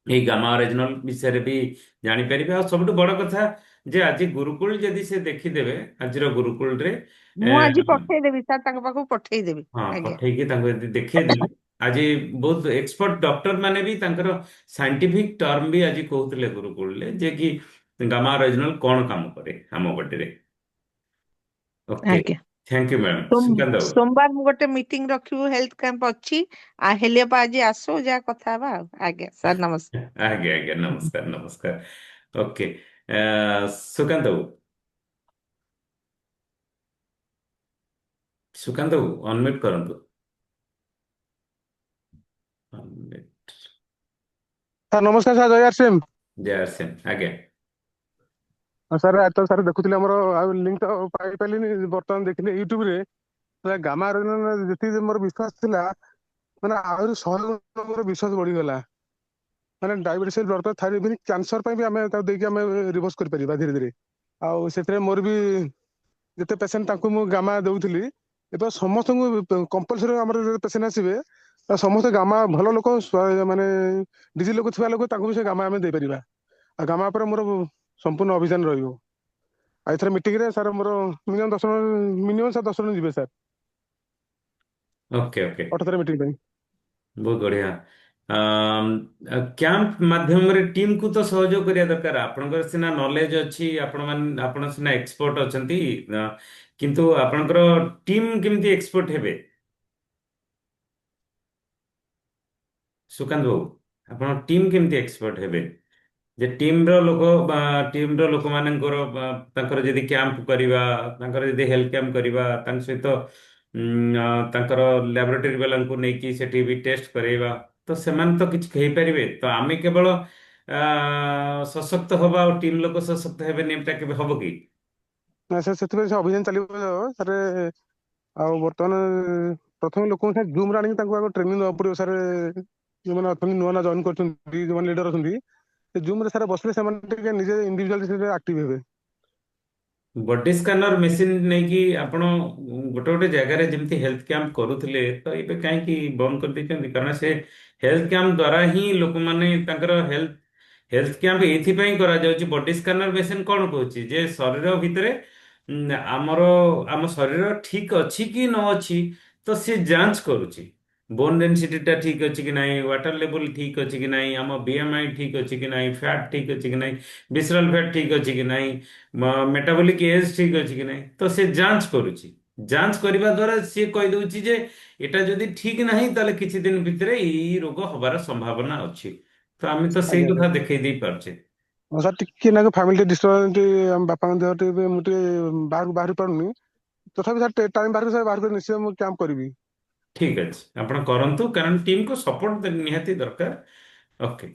ଏଇ ଗାମା ଅରିଜିନାଲ ବିଷୟରେ ବି ଜାଣିପାରିବେ। ଆଉ ସବୁଠୁ ବଡ କଥା, ଯେ ଆଜି ଗୁରୁକୁଳ ଯଦି ସେ ଦେଖିଦେବେ ଆଜିର ଗୁରୁକୁଳରେ ମୁଁ ଆଜି ପଠେଇଦେବି ସାର୍, ତାଙ୍କ ପାଖକୁ ପଠେଇଦେବି। ହଁ ଆଜ୍ଞା। ପଠେଇକି ତାଙ୍କୁ ଯଦି ଦେଖେଇଦେବେ, ଆଜି ବହୁତ ଏକ୍ସପର୍ଟ ଡକ୍ଟର ମାନେ ବି ତାଙ୍କର ସାଇଣ୍ଟିଫିକ ଟର୍ମ ବି ଆଜି କହୁଥିଲେ ଗୁରୁକୁଳରେ, ଯେ କି ଗାମା ଅରିଜିନାଲ କଣ କାମ କରେ ଆମ ବଡିରେ। ଓକେ, ଆଜ୍ଞା। ଥ୍ୟାଙ୍କ ୟୁ ମ୍ୟାଡ଼ାମ ସୁକାନ୍ତ ବାବୁ। ସୋମବାର ମୁଁ ଗୋଟେ ମିଟିଂ ରଖିବୁ, ହେଲ୍ଥ କ୍ୟାମ୍ପ ଅଛି। ହେଲିଅପା ଆଜି ଆସୁ, ଯାହା କଥା ହବା ଆଉ। ଆଜ୍ଞା ସାର୍, ନମସ୍କାର। ଆଜ୍ଞା ଆଜ୍ଞା, ନମସ୍କାର ନମସ୍କାର। ଓକେ, ସୁକାନ୍ତ ବାବୁ, ସୁକାନ୍ତ ବାବୁ ଅନମ୍ୟୁଟ କରନ୍ତୁ। Unmute। ସାର୍ ନମସ୍କାର ସାର୍, ଜୟ ଆରସିଏମ୍। ଜୟ ସିଂ, ଆଜ୍ଞା। ସାର୍ ଆଜି ତ ସାର୍ ଦେଖୁଥିଲି ଆମର, ଆଉ ଲିଙ୍କ ତ ପାଇପାରିଲିନି, ବର୍ତ୍ତମାନ ଦେଖିଲି ୟୁଟ୍ୟୁବରେ ଗାମା ଯେତିକି ମୋର ବିଶ୍ୱାସ ଥିଲା, ମାନେ ଆହୁରି 100 ଗୁଣ ମୋର ବିଶ୍ୱାସ ବଢିଗଲା। ମାନେ diabetes, blood pressure, thyroid, cancer ପାଇଁ ବି ଆମେ ତାକୁ ଦେଇକି ଆମେ ରିଭର୍ସ କରିପାରିବା ଧୀରେ ଧୀରେ। ଆଉ ସେଥିରେ ମୋର ବି ଯେତେ ପେସେଣ୍ଟ ତାଙ୍କୁ ମୁଁ ଗାମା ଦଉଥିଲି, ଏବେ ସମସ୍ତଙ୍କୁ କମ୍ପଲସରି ଆମର ଯେତେ ପେସେଣ୍ଟ ଆସିବେ ସମସ୍ତେ ଗାମା, ଭଲ ଲୋକ ମାନେ ଡିଜିଜ୍ ଲୋକ ଥିବା ଲୋକ, ତାଙ୍କୁ ବି ସେ ଗାମା ଆମେ ଦେଇପାରିବା। ଆଉ ଗାମା ଉପରେ ମୋର ସମ୍ପୂର୍ଣ୍ଣ ଅଭିଯାନ ରହିବ। ଆଉ ଏଥର ମିଟିଂରେ ସାର୍ ମୋର ମିନିମମ୍ ସାର୍ 10 ଜଣ ଯିବେ ସାର୍, ଓକେ ଓକେ, 18 ମିଟିଂ ପାଇଁ। ବହୁତ ବଢିଆ। କ୍ୟାମ୍ପ ମାଧ୍ୟମରେ ଟିମକୁ ତ ସହଯୋଗ କରିବା ଦରକାର। ଆପଣଙ୍କର ସିନା ନଲେଜ ଅଛି, ଆପଣ ସିନା ଏକ୍ସପର୍ଟ ଅଛନ୍ତି, କିନ୍ତୁ ଆପଣଙ୍କର ଟିମ୍ କେମିତି ଏକ୍ସପର୍ଟ ହେବେ? ସୁକାନ୍ତ ବାବୁ, ଆପଣ ଟିମ୍ କେମିତି ଏକ୍ସପର୍ଟ ହେବେ? ଯେ ଟିମ୍ର ଲୋକ ବା ଟିମ୍ର ଲୋକମାନଙ୍କର ତାଙ୍କର ଯଦି କ୍ୟାମ୍ପ କରିବା, ତାଙ୍କର ଯଦି ହେଲ୍ଥ କ୍ୟାମ୍ପ କରିବା, ତାଙ୍କ ସହିତ ତାଙ୍କର ଲ୍ୟାବୋରେଟରୀ ବାଲାଙ୍କୁ ନେଇକି ସେଠି ବି ଟେଷ୍ଟ କରେଇବା, ତ ସେମାନେ ତ କିଛି ହେଇପାରିବେ। ତ ଆମେ କେବଳ ସଶକ୍ତ ହବା ଆଉ ଟିମ୍ ଲୋକ ସଶକ୍ତ ହେବେନି, ଏଟା କେବେ ହବ କି? ନା ସାର୍, ସେଥିପାଇଁ ସେ ଅଭିଯାନ ଚାଲିବ ସାର୍। ଆଉ ବର୍ତ୍ତମାନ ପ୍ରଥମେ ଲୋକଙ୍କୁ ସାର୍ ଜୁମ୍ରେ ଆଣିକି ତାଙ୍କୁ ଆଗ ଟ୍ରେନିଂ ଦେବାକୁ ପଡିବ ସାର୍। ଯୋଉମାନେ ଅଛନ୍ତି ନୂଆ ନୂଆ ଜଏନ୍ କରୁଛନ୍ତି, ଯୋଉମାନେ ଲିଡର ଅଛନ୍ତି, ସେ ଜୁମ୍ରେ ସାର୍ ବସିଲେ ସେମାନେ ଟିକେ ନିଜେ ଇଣ୍ଡିଭିଜୁଆଲି ଆକ୍ଟିଭ୍ ହେବେ। ବଡି ସ୍କାନର ମେସିନ ନେଇକି ଆପଣ ଗୋଟେ ଗୋଟେ ଜାଗାରେ ଯେମିତି ହେଲ୍ଥ କ୍ୟାମ୍ପ କରୁଥିଲେ, ତ ଏବେ କାହିଁକି ବନ୍ଦ କରିଦେଇଛନ୍ତି? କାରଣ ସେ ହେଲ୍ଥ କ୍ୟାମ୍ପ ଦ୍ୱାରା ହିଁ ଲୋକମାନେ ତାଙ୍କର ହେଲ୍ଥ କ୍ୟାମ୍ପ ଏଇଥିପାଇଁ କରାଯାଉଛି। ବଡି ସ୍କାନର ମେସିନ କଣ କହୁଛି ଯେ ଶରୀର ଭିତରେ ଆମର ଆମ ଶରୀର ଠିକ ଅଛି କି ନ ଅଛି, ତ ସେ ଯାଞ୍ଚ କରୁଛି। ବୋନ୍ ଡେନ୍ସିଟିଟା ଠିକ ଅଛି କି ନାହିଁ, ୱାଟର ଲେବୁଲ ଠିକ ଅଛି କି ନାହିଁ, ଆମ ବିଏମଆଇ ଠିକ ଅଛି କି ନାହିଁ, ଫ୍ୟାଟ ଠିକ ଅଛି କି ନାହିଁ, ଭିସରାଲ ଫ୍ୟାଟ ଠିକ ଅଛି କି ନାହିଁ, ମେଟାବଲିକ ଏଜ ଠିକ ଅଛି କି ନାହିଁ, ତ ସେ ଯାଞ୍ଚ କରୁଛି। ଯାଞ୍ଚ କରିବା ଦ୍ୱାରା ସିଏ କହିଦଉଛି ଯେ ଏଟା ଯଦି ଠିକ ନାହିଁ, ତାହେଲେ କିଛି ଦିନ ଭିତରେ ଏଇ ରୋଗ ହବାର ସମ୍ଭାବନା ଅଛି। ତ ଆମେ ତ ସେଇ ଆଜ୍ଞା କଥା ସାର୍। ଦେଖେଇ ଦେଇ ପାରୁଛେ। ହଁ ସାର୍, ଟିକେ ନାକୁ ଫ୍ୟାମିଲି ଡିଷ୍ଟର୍ବାନ୍ସ, ଆମ ବାପାଙ୍କ ଦେହ ଟିକେ, ମୁଁ ଟିକେ ବାହାରକୁ ବାହାରି ପାରୁନି। ତଥାପି ସାର୍ ଟାଇମ୍ ବାହାର କରି ନିଶ୍ଚୟ ମୁଁ କ୍ୟାମ୍ପ କରିବି। ଠିକ ଅଛି, ଆପଣ କରନ୍ତୁ, କାରଣ ଟିମକୁ ସପୋର୍ଟ ନିହାତି ଦରକାର। ଓକେ,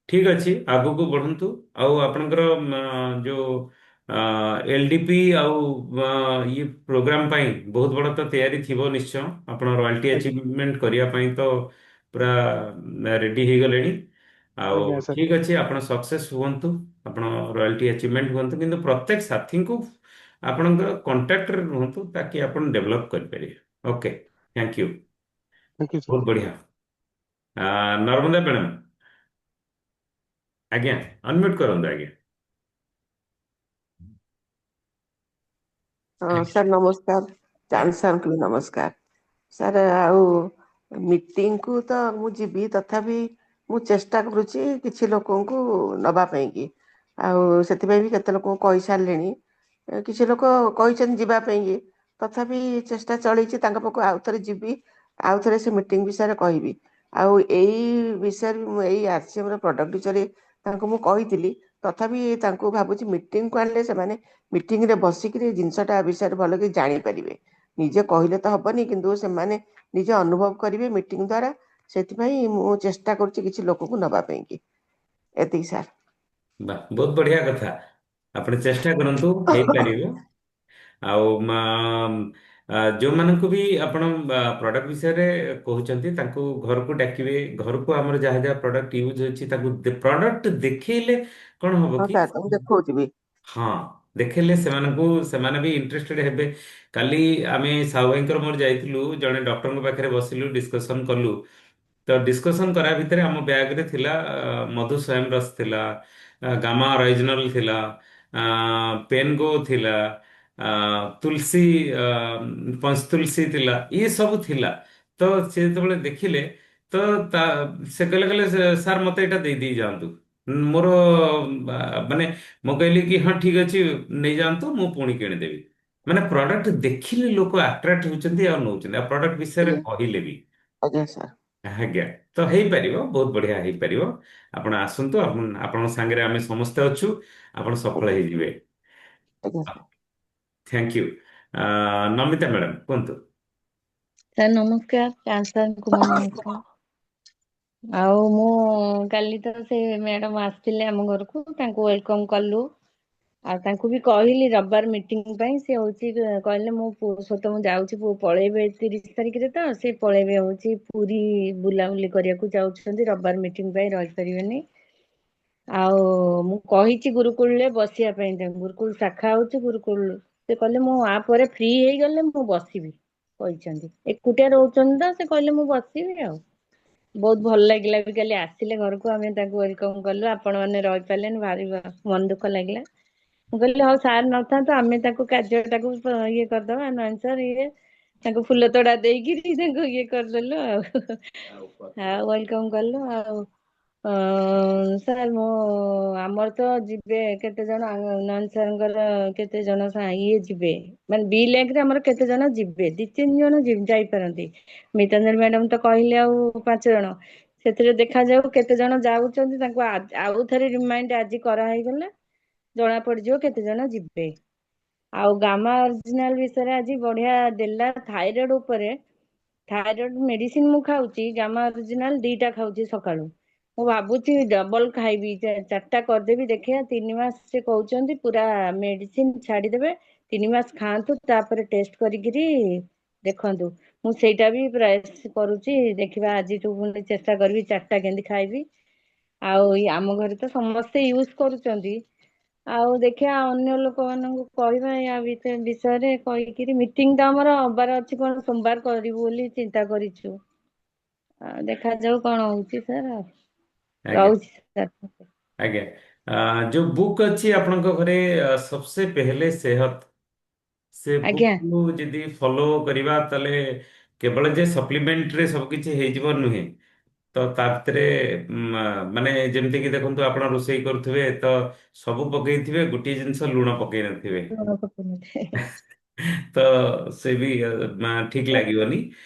ଠିକ ଅଛି, ଆଗକୁ ବଢନ୍ତୁ। ଆଉ ଆପଣଙ୍କର ଯୋଉ ଏଲଡିପି ଆଉ ଇଏ ପ୍ରୋଗ୍ରାମ ପାଇଁ ବହୁତ ବଡ଼ ତ ତିଆରି ଥିବ ନିଶ୍ଚୟ। ଆପଣ ରୟାଲ୍ଟି ଆଜ୍ଞା ଆଚିଭମେଣ୍ଟ କରିବା ପାଇଁ ତ ପୁରା ରେଡି ହେଇଗଲେଣି। ଆଉ ଆଜ୍ଞା ସାର୍। ଠିକ ଅଛି, ଆପଣ ସକ୍ସେସ୍ ହୁଅନ୍ତୁ, ଆପଣ ରୟାଲ୍ଟି ଆଚିଭମେଣ୍ଟ ହୁଅନ୍ତୁ, କିନ୍ତୁ ପ୍ରତ୍ୟେକ ସାଥୀଙ୍କୁ ଆପଣଙ୍କର କଣ୍ଟାକ୍ଟରେ ରୁହନ୍ତୁ, ତାକି ଆପଣ ଡେଭଲପ୍ କରିପାରିବେ। Okay, thank you. Thank you sir. ବହୁତ ବଢିଆ। ନର୍ମଦା ମ୍ୟାଡ଼ାମ, ଆଜ୍ଞା, ଅନମ୍ୟୁଟ କରନ୍ତୁ ଆଜ୍ଞା। ହଁ ଆଜ୍ଞା। ସାର୍ ନମସ୍କାର, ଚାନ୍ଦ ସାର୍ଙ୍କୁ ବି ନମସ୍କାର। ସାର୍ ଆଉ ମିଟିଂକୁ ତ ମୁଁ ଯିବି, ତଥାପି ମୁଁ ଚେଷ୍ଟା କରୁଛି କିଛି ଲୋକଙ୍କୁ ନବା ପାଇଁକି। ଆଉ ସେଥିପାଇଁ ବି କେତେ ଲୋକଙ୍କୁ କହିସାରିଲିଣି। କିଛି ଲୋକ କହିଛନ୍ତି ଯିବା ପାଇଁକି, ତଥାପି ଚେଷ୍ଟା ଚଳେଇଛି ତାଙ୍କ ପାଖକୁ ଆଉଥରେ ଯିବି, ଆଉଥରେ ସେ ମିଟିଂ ବିଷୟରେ କହିବି। ଆଉ ଏଇ ବିଷୟରେ ମୁଁ ଏଇ ଆରସିଏମର ପ୍ରଡକ୍ଟ ବିଷୟରେ ତାଙ୍କୁ ମୁଁ କହିଥିଲି, ତଥାପି ତାଙ୍କୁ ଭାବୁଛି ମିଟିଂକୁ ଆଣିଲେ ସେମାନେ ମିଟିଂରେ ବସିକିରି ଜିନିଷଟା ବିଷୟରେ ଭଲକି ଜାଣିପାରିବେ। ନିଜେ କହିଲେ ତ ହବନି, କିନ୍ତୁ ସେମାନେ ନିଜେ ଅନୁଭବ କରିବେ ମିଟିଂ ଦ୍ୱାରା। ସେଥିପାଇଁ ମୁଁ ଚେଷ୍ଟା କରୁଛି କିଛି ଲୋକକୁ ନବା ପାଇଁକି। ଏତିକି ସାର୍। ବା, ବହୁତ ବଢିଆ କଥା। ଆପଣ ଚେଷ୍ଟା କରନ୍ତୁ, ହେଇପାରିବ। ଆଉ ଯୋଉମାନଙ୍କୁ ବି ଆପଣ ପ୍ରଡକ୍ଟ ବିଷୟରେ କହୁଛନ୍ତି, ତାଙ୍କୁ ଘରକୁ ଡାକିବେ। ଘରକୁ ଆମର ଯାହା ଯାହା ପ୍ରଡକ୍ଟ ୟୁଜ୍ ଅଛି, ତାକୁ ପ୍ରଡକ୍ଟ ଦେଖେଇଲେ କଣ ହବ ହଁ କି? ସାର୍, ମୁଁ ଦେଖଉଛି ବି। ହଁ, ଦେଖେଇଲେ ସେମାନେ ବି ଇଣ୍ଟରେଷ୍ଟେଡ ହେବେ। କାଲି ଆମେ ସାହୁ ଭାଇଙ୍କର ମୋର ଯାଇଥିଲୁ, ଜଣେ ଡକ୍ଟରଙ୍କ ପାଖରେ ବସିଲୁ, ଡିସ୍କସନ କଲୁ। ତ ଡିସ୍କସନ କରିବା ଭିତରେ ଆମ ବ୍ୟାଗରେ ଥିଲା ମଧୁ ସ୍ୱୟଂ ରସ ଥିଲା, ଗାମା ଅରିଜିନାଲ ଥିଲା, ପେନ୍ ଗୋ ଥିଲା, ତୁଳସୀ ପଞ୍ଚତୁଳସୀ ଥିଲା, ଇଏ ସବୁ ଥିଲା। ତ ସେ ଯେତେବେଳେ ଦେଖିଲେ ତ ତା ସେ କହିଲେ ସାର୍ ମତେ ଏଇଟା ଦେଇ ଦେଇ ଯାଆନ୍ତୁ ମୋର ମାନେ ମୁଁ କହିଲି କି ହଁ ଠିକ ଅଛି ନେଇଯାଆନ୍ତୁ ମୁଁ ପୁଣି କିଣିଦେବି। ମାନେ ପ୍ରଡକ୍ଟ ଦେଖିଲେ ଲୋକ ଆଟ୍ରାକ୍ଟ ହଉଛନ୍ତି ଆଉ ନଉଛନ୍ତି ଆଉ ପ୍ରଡକ୍ଟ ବିଷୟରେ ଆଜ୍ଞା କହିଲେ ବି। ଆଜ୍ଞା ସାର୍। ଆଜ୍ଞା। ତ ହେଇପାରିବ, ବହୁତ ବଢିଆ ହେଇପାରିବ। ଆପଣ ଆସନ୍ତୁ, ଆପଣଙ୍କ ସାଙ୍ଗରେ ଆମେ ସମସ୍ତେ ଅଛୁ, ଆପଣ ସଫଳ ଆଜ୍ଞା ହେଇଯିବେ। ଆଜ୍ଞା sir. Thank you. Namita madam କୁହନ୍ତୁ। ସାର୍ ନମସ୍କାର, ଚାନ୍ସଲରଙ୍କୁ ମୋ ନମସ୍କାର। ଆଉ ମୁଁ କାଲି ତ ସେ ମ୍ୟାଡାମ ଆସିଥିଲେ ଆମ ଘରକୁ, ତାଙ୍କୁ ୱେଲକମ କଲୁ। ଆଉ ତାଙ୍କୁ ବି କହିଲି ରବିବାର ମିଟିଂ ପାଇଁ, ସେ ହଉଛି କହିଲେ ମୋ ପୁଅ ସହିତ ମୁଁ ଯାଉଛି, ପୁଅ ପଳେଇବେ 30 ତାରିଖରେ, ତ ସେ ପଳେଇବେ ହଉଛି ପୁରୀ ବୁଲାବୁଲି କରିବାକୁ ଯାଉଛନ୍ତି, ରବିବାର ମିଟିଂ ପାଇଁ ରହିପାରିବେନି। ଆଉ ମୁଁ କହିଛି ଗୁରୁକୁଳରେ ବସିବା ପାଇଁ, ତାଙ୍କୁ ଗୁରୁକୁଳ ଶାଖା ହଉଛି ଗୁରୁକୁଳ, ସେ କହିଲେ ମୁଁ ଆ ପରେ ଫ୍ରି ହେଇଗଲେ ମୁଁ ବସିବି କହିଛନ୍ତି। ଏକୁଟିଆ ରହୁଛନ୍ତି ତ ସେ କହିଲେ ମୁଁ ବସିବି ଆଉ। ବହୁତ ଭଲ ଲାଗିଲା ବି, କାଲି ଆସିଲେ ଘରକୁ, ଆମେ ତାଙ୍କୁ ୱେଲକମ କଲୁ, ଆପଣ ମାନେ ରହିପାରିଲେନି, ଭାରି ମନ ଦୁଃଖ ଲାଗିଲା। ମୁଁ କହିଲି ହଉ ସାର୍ ନଥାନ୍ତୁ, ଆମେ ତାକୁ କାର୍ଯ୍ୟଟାକୁ ଇଏ କରିଦବା, ନୟନ ସାର୍ ଇଏ ତାଙ୍କୁ ଫୁଲ ତୋଡା ଦେଇକିରି ତାଙ୍କୁ ଇଏ କରିଦେଲୁ ଆଉ ୱେଲକମ କଲୁ ଆଉ। ସାର୍ ମୁଁ ଆମର ତ ଯିବେ କେତେ ଜଣ, ନୟନ ସାରଙ୍କର କେତେ ଜଣ ଇଏ ଯିବେ, ମାନେ ବି ଲେଗରେ ଆମର କେତେ ଜଣ ଯିବେ, 2-3 ଜଣ ଯାଇପାରନ୍ତି। ମିତାଞ୍ଜଳି ମ୍ୟାଡାମ ତ କହିଲେ ଆଉ 5 ଜଣ, ସେଥିରେ ଦେଖାଯାଉ କେତେ ଜଣ ଯାଉଛନ୍ତି, ତାଙ୍କୁ ଆଉ ଥରେ ରିମାଇଣ୍ଡ ଆଜି କରାହେଇଗଲା, ଜଣା ପଡିଯିବ କେତେ ଜଣ ଯିବେ। ଆଉ ଗାମା ଅରିଜିନାଲ ବିଷୟରେ ଆଜି ବଢିଆ ଦେଲା, ଥାଇରଏଡ ଉପରେ। ଥାଇରଏଡ ମେଡିସିନ ମୁଁ ଖାଉଛି, ଗାମା ଅରିଜିନାଲ 2ଟା ଖାଉଛି ସକାଳୁ। ମୁଁ ଭାବୁଛି ଡବଲ ଖାଇବି, 4ଟା କରିଦେବି, ଦେଖିବା 3 ମାସ ସେ କହୁଛନ୍ତି ପୁରା ମେଡିସିନ ଛାଡିଦେବେ, 3 ମାସ ଖାଆନ୍ତୁ, ତାପରେ ଟେଷ୍ଟ କରିକିରି ଦେଖନ୍ତୁ। ମୁଁ ସେଇଟା ବି ପ୍ରୟାସ କରୁଛି, ଦେଖିବା ଆଜିଠୁ ପୁଣି ଚେଷ୍ଟା କରିବି 4ଟା କେମିତି ଖାଇବି। ଆଉ ଆମ ଘରେ ତ ସମସ୍ତେ ୟୁଜ କରୁଛନ୍ତି, ଆଉ ଦେଖିବା ଅନ୍ୟ ଲୋକମାନଙ୍କୁ କହିବା ୟା ବିଷୟରେ କହିକିରି, ମିଟିଂ ଟା ଆମର ହବାର ଅଛି କଣ ସୋମବାର କରିବୁ ବୋଲି ଚିନ୍ତା କରିଛୁ। ଦେଖାଯାଉ କଣ ହଉଛି ସାର୍, ଆଜ୍ଞା ରହୁଛି ସାର୍। ଆଜ୍ଞା। ଯୋଉ ବୁକ୍ ଅଛି ଆପଣଙ୍କ ଘରେ, ସବସେ ପେହଲେ ସେହତ, ସେ ବୁକ୍ ଆଜ୍ଞା କୁ ଯଦି ଫଲୋ କରିବା ତାହେଲେ କେବଳ ଯେ ସପ୍ଲିମେଣ୍ଟରେ ସବୁ କିଛି ହେଇଯିବ ନୁହେଁ। ତ ତା ଭିତରେ ମାନେ ଯେମିତି କି ଦେଖନ୍ତୁ ଆପଣ ରୋଷେଇ କରୁଥିବେ ତ ସବୁ ପକେଇଥିବେ, ଗୋଟିଏ ଜିନିଷ ଲୁଣ ପକେଇ ନଥିବେ। ତ ସେ ବି ଠିକ ଲାଗିବନି,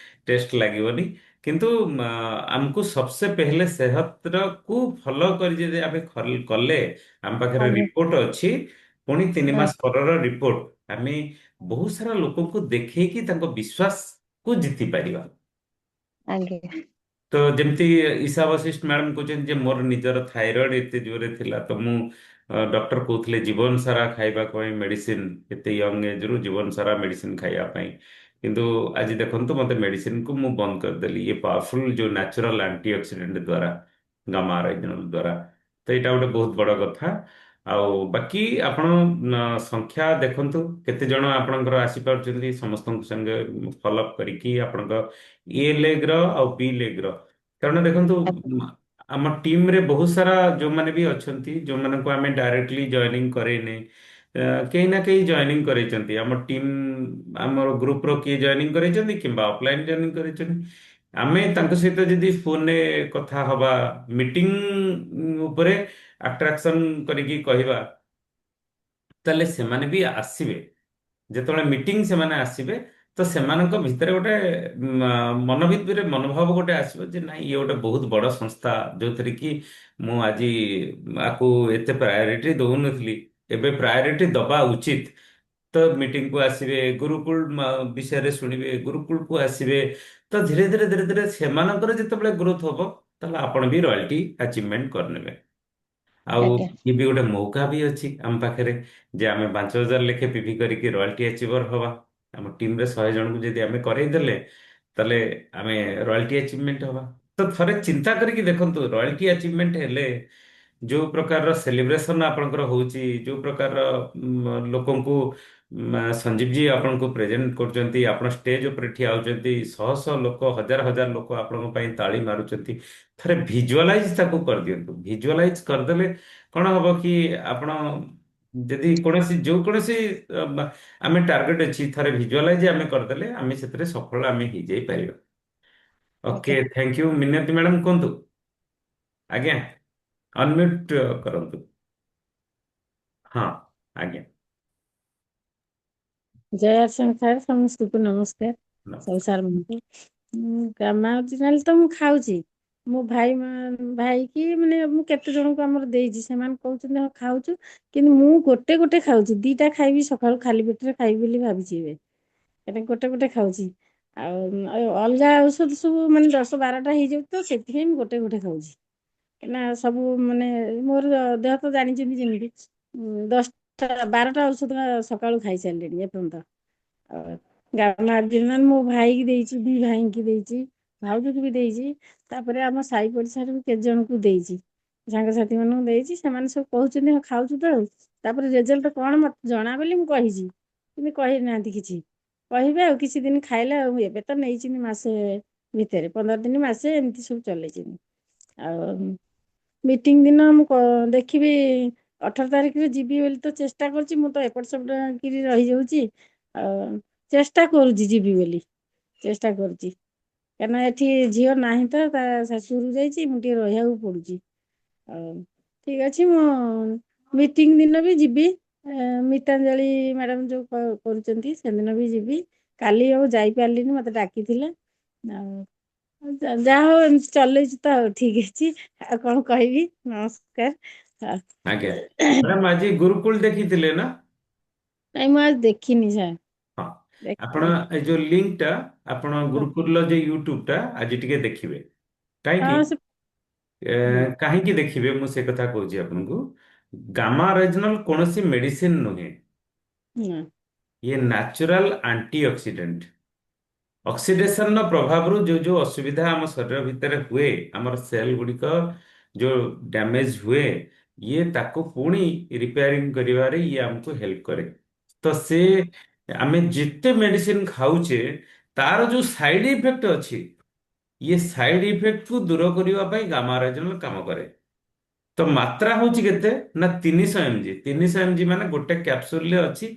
ଟେଷ୍ଟ ଲାଗିବନି। କିନ୍ତୁ ଆମକୁ ସବସେ ପେହଲେ ସେହତର କୁ ଫଲୋ କରି ଯଦି ଆମେ କଲେ, ଆମ ପାଖରେ ଆଜ୍ଞା ରିପୋର୍ଟ ଅଛି, ପୁଣି 3 ମାସ ଆଜ୍ଞା ପରର ରିପୋର୍ଟ, ଆମେ ବହୁତ ସାରା ଲୋକଙ୍କୁ ଦେଖେଇକି ତାଙ୍କ ବିଶ୍ୱାସକୁ ଜିତି ପାରିବା। ଆଜ୍ଞା ତ ଯେମିତି ଈଶା ବଶିଷ୍ଠ ମ୍ୟାଡାମ କହୁଛନ୍ତି ଯେ ମୋର ନିଜର ଥାଇରଏଡ ଏତେ ଜୋରରେ ଥିଲା, ତ ମୁଁ ଡକ୍ଟର କହୁଥିଲେ ଜୀବନ ସାରା ଖାଇବା ପାଇଁ ମେଡିସିନ, ଏତେ ୟଙ୍ଗ ଏଜରୁ ଜୀବନ ସାରା ମେଡିସିନ ଖାଇବା ପାଇଁ। କିନ୍ତୁ ଆଜି ଦେଖନ୍ତୁ ମତେ ମେଡିସିନକୁ ମୁଁ ବନ୍ଦ କରିଦେଲି, ଇଏ ପାୱାରଫୁଲ ଯୋଉ ନ୍ୟାଚୁରାଲ ଆଣ୍ଟି ଅକ୍ସିଡେଣ୍ଟ ଦ୍ୱାରା, ଗାମା ଅରିଜିନାଲ ଦ୍ୱାରା। ତ ଏଇଟା ଗୋଟେ ବହୁତ ବଡ କଥା। ଆଉ ବାକି ଆପଣ ସଂଖ୍ୟା ଦେଖନ୍ତୁ କେତେ ଜଣ ଆପଣଙ୍କର ଆସିପାରୁଛନ୍ତି, ସମସ୍ତଙ୍କ ସାଙ୍ଗେ ଫଲୋଅପ୍ କରିକି ଆପଣଙ୍କ ଏ ଲେଗ ର ଆଉ ବି ଲେଗ ର, କାରଣ ଦେଖନ୍ତୁ ଆମ ଟିମରେ ବହୁତ ସାରା ଯୋଉମାନେ ବି ଅଛନ୍ତି, ଯୋଉମାନଙ୍କୁ ଆମେ ଡାଇରେକ୍ଟଲି ଜଏନିଂ କରେଇନେ, କେହି ନା କେହି ଜଏନିଂ କରେଇଛନ୍ତି ଆମ ଟିମ୍, ଆମର ଗ୍ରୁପର କିଏ ଜଏନିଂ କରେଇଛନ୍ତି କିମ୍ବା ଅଫଲାଇନ୍ ଜଏନିଂ କରେଇଛନ୍ତି। ଆମେ ତାଙ୍କ ସହିତ ଯଦି ଫୋନରେ କଥା ହବା, ମିଟିଂ ଉପରେ ଆଟ୍ରାକ୍ସନ କରିକି କହିବା, ତାହେଲେ ସେମାନେ ବି ଆସିବେ। ଯେତେବେଳେ ମିଟିଂ ସେମାନେ ଆସିବେ, ତ ସେମାନଙ୍କ ଭିତରେ ଗୋଟେ ମନ ଭିତରେ ମନୋଭାବ ଗୋଟେ ଆସିବ ଯେ ନାଇଁ ଇଏ ଗୋଟେ ବହୁତ ବଡ଼ ସଂସ୍ଥା, ଯୋଉଥିରେ କି ମୁଁ ଆଜି ଆକୁ ଏତେ ପ୍ରାୟୋରିଟି ଦଉନଥିଲି, ଏବେ ପ୍ରାୟୋରିଟି ଦବା ଉଚିତ। ତ ମିଟିଂକୁ ଆସିବେ, ଗୁରୁକୁଳ ବିଷୟରେ ଶୁଣିବେ, ଗୁରୁକୁଳକୁ ଆସିବେ। ତ ଧୀରେ ଧୀରେ ଧୀରେ ଧୀରେ ସେମାନଙ୍କର ଯେତେବେଳେ ଗ୍ରୋଥ ହବ, ତାହେଲେ ଆପଣ ବି ରୟାଲଟି ଆଚିଭମେଣ୍ଟ କରିନେବେ। ଆଉ ଆଜ୍ଞା ଇଏ ବି ଗୋଟେ ମୌକା ବି ଅଛି ଆମ ପାଖରେ, ଯେ ଆମେ 5,000 ଲେଖେ ପିଭି କରିକି ରୟାଲଟି ଆଚିଭର ହବା। ଆମ ଟିମରେ 100 ଜଣଙ୍କୁ ଯଦି ଆମେ କରେଇଦେଲେ, ତାହେଲେ ଆମେ ରୟାଲଟି ଆଚିଭମେଣ୍ଟ ହବା। ତ ଥରେ ଚିନ୍ତା କରିକି ଦେଖନ୍ତୁ, ରୟାଲଟି ଆଚିଭମେଣ୍ଟ ହେଲେ ଯୋଉ ପ୍ରକାରର ସେଲିବ୍ରେସନ ଆପଣଙ୍କର ହଉଛି, ଯୋଉ ପ୍ରକାରର ଲୋକଙ୍କୁ ସଞ୍ଜୀବ ଜୀ ଆପଣଙ୍କୁ ପ୍ରେଜେଣ୍ଟ କରୁଛନ୍ତି, ଆପଣ ଷ୍ଟେଜ ଉପରେ ଠିଆ ହଉଛନ୍ତି, ଶହ ଶହ ଲୋକ, ହଜାର ହଜାର ଲୋକ ଆପଣଙ୍କ ପାଇଁ ତାଳି ମାରୁଛନ୍ତି। ଥରେ ଭିଜୁଆଲାଇଜ ତାକୁ କରିଦିଅନ୍ତୁ। ଭିଜୁଆଲାଇଜ କରିଦେଲେ କଣ ହବ କି ଆପଣ ଯଦି କୌଣସି ଯୋଉ କୌଣସି ଆମେ ଟାର୍ଗେଟ ଅଛି ଥରେ ଭିଜୁଆଲାଇଜ ଆମେ କରିଦେଲେ ଆମେ ସେଥିରେ ସଫଳ ଆମେ ହେଇଯାଇ ପାରିବା। ଓକେ, ଆଜ୍ଞା। Thank you. ମିନତି ମ୍ୟାଡାମ କୁହନ୍ତୁ। ଆଜ୍ଞା, ଅନମ୍ୟୁଟ କରନ୍ତୁ। ହଁ, ଆଜ୍ଞା। ଜୟ ଆସନ ସାର୍, ସମସ୍ତଙ୍କୁ ନମସ୍କାର। ସବୁ ସାର୍ ମାନଙ୍କୁ ଗାମା ଅରିଜିନାଲ ତ ମୁଁ ଖାଉଛି। ମୋ ଭାଇ କି ମାନେ ମୁଁ କେତେ ଜଣଙ୍କୁ ଆମର ଦେଇଛି, ସେମାନେ କହୁଛନ୍ତି ହଁ ଖାଉଛୁ, କିନ୍ତୁ ମୁଁ ଗୋଟେ ଗୋଟେ ଖାଉଛି। 2ଟା ଖାଇବି ସକାଳୁ ଖାଲି ପେଟରେ ଖାଇବି ବୋଲି ଭାବିଛି ଏବେ। ଏଟା ଗୋଟେ ଗୋଟେ ଖାଉଛି। ଆଉ ଅଲଗା ଔଷଧ ସବୁ ମାନେ 10-12ଟା ହେଇଯାଉଛି ତ ସେଥିପାଇଁ ମୁଁ ଗୋଟେ ଗୋଟେ ଖାଉଛି। କାହିଁକିନା ସବୁ ମାନେ ମୋର ଦେହ ତ ଜାଣିଛନ୍ତି ଯେମିତି 10-12ଟା ଔଷଧ ସକାଳୁ ଖାଇସାରିଲିଣି ଏପର୍ଯ୍ୟନ୍ତ। ଆଉ ଗାମାର୍ଜିନାଲ ମୋ ଭାଇକି ଦେଇଛି, 2 ଭାଇଙ୍କି ଦେଇଛି, ଭାଉଜକୁ ବି ଦେଇଛି, ତାପରେ ଆମ ସାହି ପଡିଶାରୁ ବି କେତେ ଜଣଙ୍କୁ ଦେଇଛି, ସାଙ୍ଗସାଥି ମାନଙ୍କୁ ଦେଇଛି। ସେମାନେ ସବୁ କହୁଛନ୍ତି ହଁ ଖାଉଛୁ ତ। ଆଉ ତାପରେ ରେଜଲ୍ଟ କଣ ମତେ ଜଣା ବୋଲି ମୁଁ କହିଛି, କିନ୍ତୁ କହିନାହାନ୍ତି କିଛି। କହିବେ ଆଉ କିଛି ଦିନ ଖାଇଲେ। ଆଉ ଏବେ ତ ନେଇଛନ୍ତି ମାସେ ଭିତରେ, 15 ଦିନ ମାସେ ଏମିତି ସବୁ ଚଲେଇଛନ୍ତି। ଆଉ ମିଟିଂ ଦିନ ମୁଁ ଦେଖିବି 18 ତାରିଖରେ ଯିବି ବୋଲି ତ ଚେଷ୍ଟା କରୁଛି। ମୁଁ ତ ଏପଟ ସେପଟ କିରି ରହିଯାଉଛି। ଆଉ ଚେଷ୍ଟା କରୁଛି ଯିବି ବୋଲି, ଚେଷ୍ଟା କରୁଛି। କାହିଁକିନା ଏଠି ଝିଅ ନାହିଁ ତ, ତା ଶାଶୁଘରକୁ ଯାଇଛି, ମୁଁ ଟିକେ ରହିବାକୁ ପଡୁଛି। ଆଉ ଠିକ ଅଛି, ମୁଁ ମିଟିଂ ଦିନ ବି ଯିବି। ମିତାଞ୍ଜଳି ମ୍ୟାଡାମ ଯୋଉ କରୁଛନ୍ତି ସେଦିନ ବି ଯିବି। କାଲି ଆଉ ଯାଇପାରିଲିନି, ମତେ ଡାକିଥିଲେ। ଆଉ ଯାହା ହଉ ଏମିତି ଚଲେଇଛି ତ, ଆଉ ଠିକ ଅଛି। ଆଉ କଣ କହିବି, ନମସ୍କାର। ଆଜ୍ଞା ମ୍ୟାଡାମ, ଆଜି ଗୁରୁକୁଲ ଦେଖିଥିଲେ ନା? ନାଇଁ ମୁଁ ଆଜି ଦେଖିନି ସାର୍। ହଁ, ଆପଣ ଦେଖିନି। ଏ ଯୋଉ ଲିଙ୍କ ଟା, ଆପଣ ହଁ ଗୁରୁକୁଲର ଯେ ୟୁଟ୍ୟୁବ ଟା ଆଜି ଟିକେ ଦେଖିବେ। କାହିଁକି? ହଁ, ସେ ହୁଁ, କାହିଁକି ଦେଖିବେ ମୁଁ ସେ କଥା କହୁଛି ଆପଣଙ୍କୁ। ଗାମା ରେଜନଲ କୌଣସି ମେଡିସିନ ନୁହେଁ। ନା, ଇଏ ନ୍ୟାଚୁରାଲ ଆଣ୍ଟି ଅକ୍ସିଡେଣ୍ଟ। ଅକ୍ସିଡେସନର ପ୍ରଭାବରୁ ଯୋଉ ଯୋଉ ଅସୁବିଧା ଆମ ଶରୀର ଭିତରେ ହୁଏ, ଆମର ସେଲ ଗୁଡ଼ିକ ଯୋଉ ଡ୍ୟାମେଜ ହୁଏ, ଇଏ ତାକୁ ପୁଣି ରିପେୟାରିଂ କରିବାରେ ଇଏ ଆମକୁ ହେଲ୍ପ କରେ। ତ ଆମେ ଯେତେ ମେଡିସିନ ଖାଉଛେ, ତାର ଯୋଉ ସାଇଡ ଇଫେକ୍ଟ ଅଛି, ଇଏ ସାଇଡ ଇଫେକ୍ଟକୁ ଦୂର କରିବା ପାଇଁ ଗାମାରାଜନ କାମ କରେ। ତ ମାତ୍ରା ହଉଛି କେତେ ନା 300 mg। 300 mg ମାନେ ଗୋଟେ କ୍ୟାପସୁଲରେ ଅଛି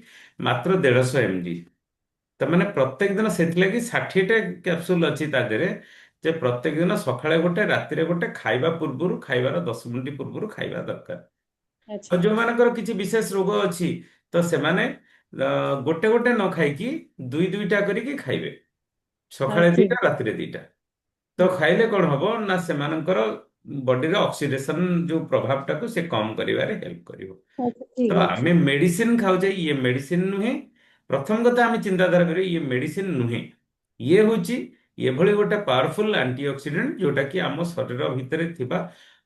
ମାତ୍ର 150 mg। ତାମାନେ ପ୍ରତ୍ୟେକ ଦିନ, ସେଥିଲାଗି 60ଟା କ୍ୟାପସୁଲ ଅଛି ତା ଦେହରେ, ଯେ ପ୍ରତ୍ୟେକ ଦିନ ସକାଳେ ଗୋଟେ, ରାତିରେ ଗୋଟେ, ଖାଇବା ପୂର୍ବରୁ, ଖାଇବାର 10 ମିନିଟ ପୂର୍ବରୁ ଖାଇବା ଦରକାର। ଆଉ ଆଚ୍ଛା। ଯୋଉମାନଙ୍କର କିଛି ବିଶେଷ ରୋଗ ଅଛି, ତ ସେମାନେ ଗୋଟେ ଗୋଟେ ନ ଖାଇକି ଦୁଇ ଦୁଇଟା କରିକି ଖାଇବେ। ହଉ ସକାଳେ ଠିକ। 2ଟା, ରାତିରେ 2ଟା। ତ ହୁଁ, ଖାଇଲେ କଣ ହବ ନା ସେମାନଙ୍କର ବଡିର ଅକ୍ସିଡେସନ ଯୋଉ ପ୍ରଭାବଟାକୁ ସେ କମ କରିବାରେ ହେଲ୍ପ କରିବ। ଆଚ୍ଛା ତ ଠିକ ଅଛି। ଆମେ ମେଡିସିନ ଖାଉଛେ, ଇଏ ମେଡିସିନ ନୁହେଁ। ପ୍ରଥମ କଥା ଆମେ ଚିନ୍ତାଧାରା କରିବେ ଇଏ ମେଡିସିନ ନୁହେଁ। ଇଏ ହଉଛି ଏଭଳି ଗୋଟେ ପାୱାରଫୁଲ ଆଣ୍ଟି ଅକ୍ସିଡେଣ୍ଟ, ଯୋଉଟା କି ଆମ ଶରୀର ଭିତରେ ଥିବା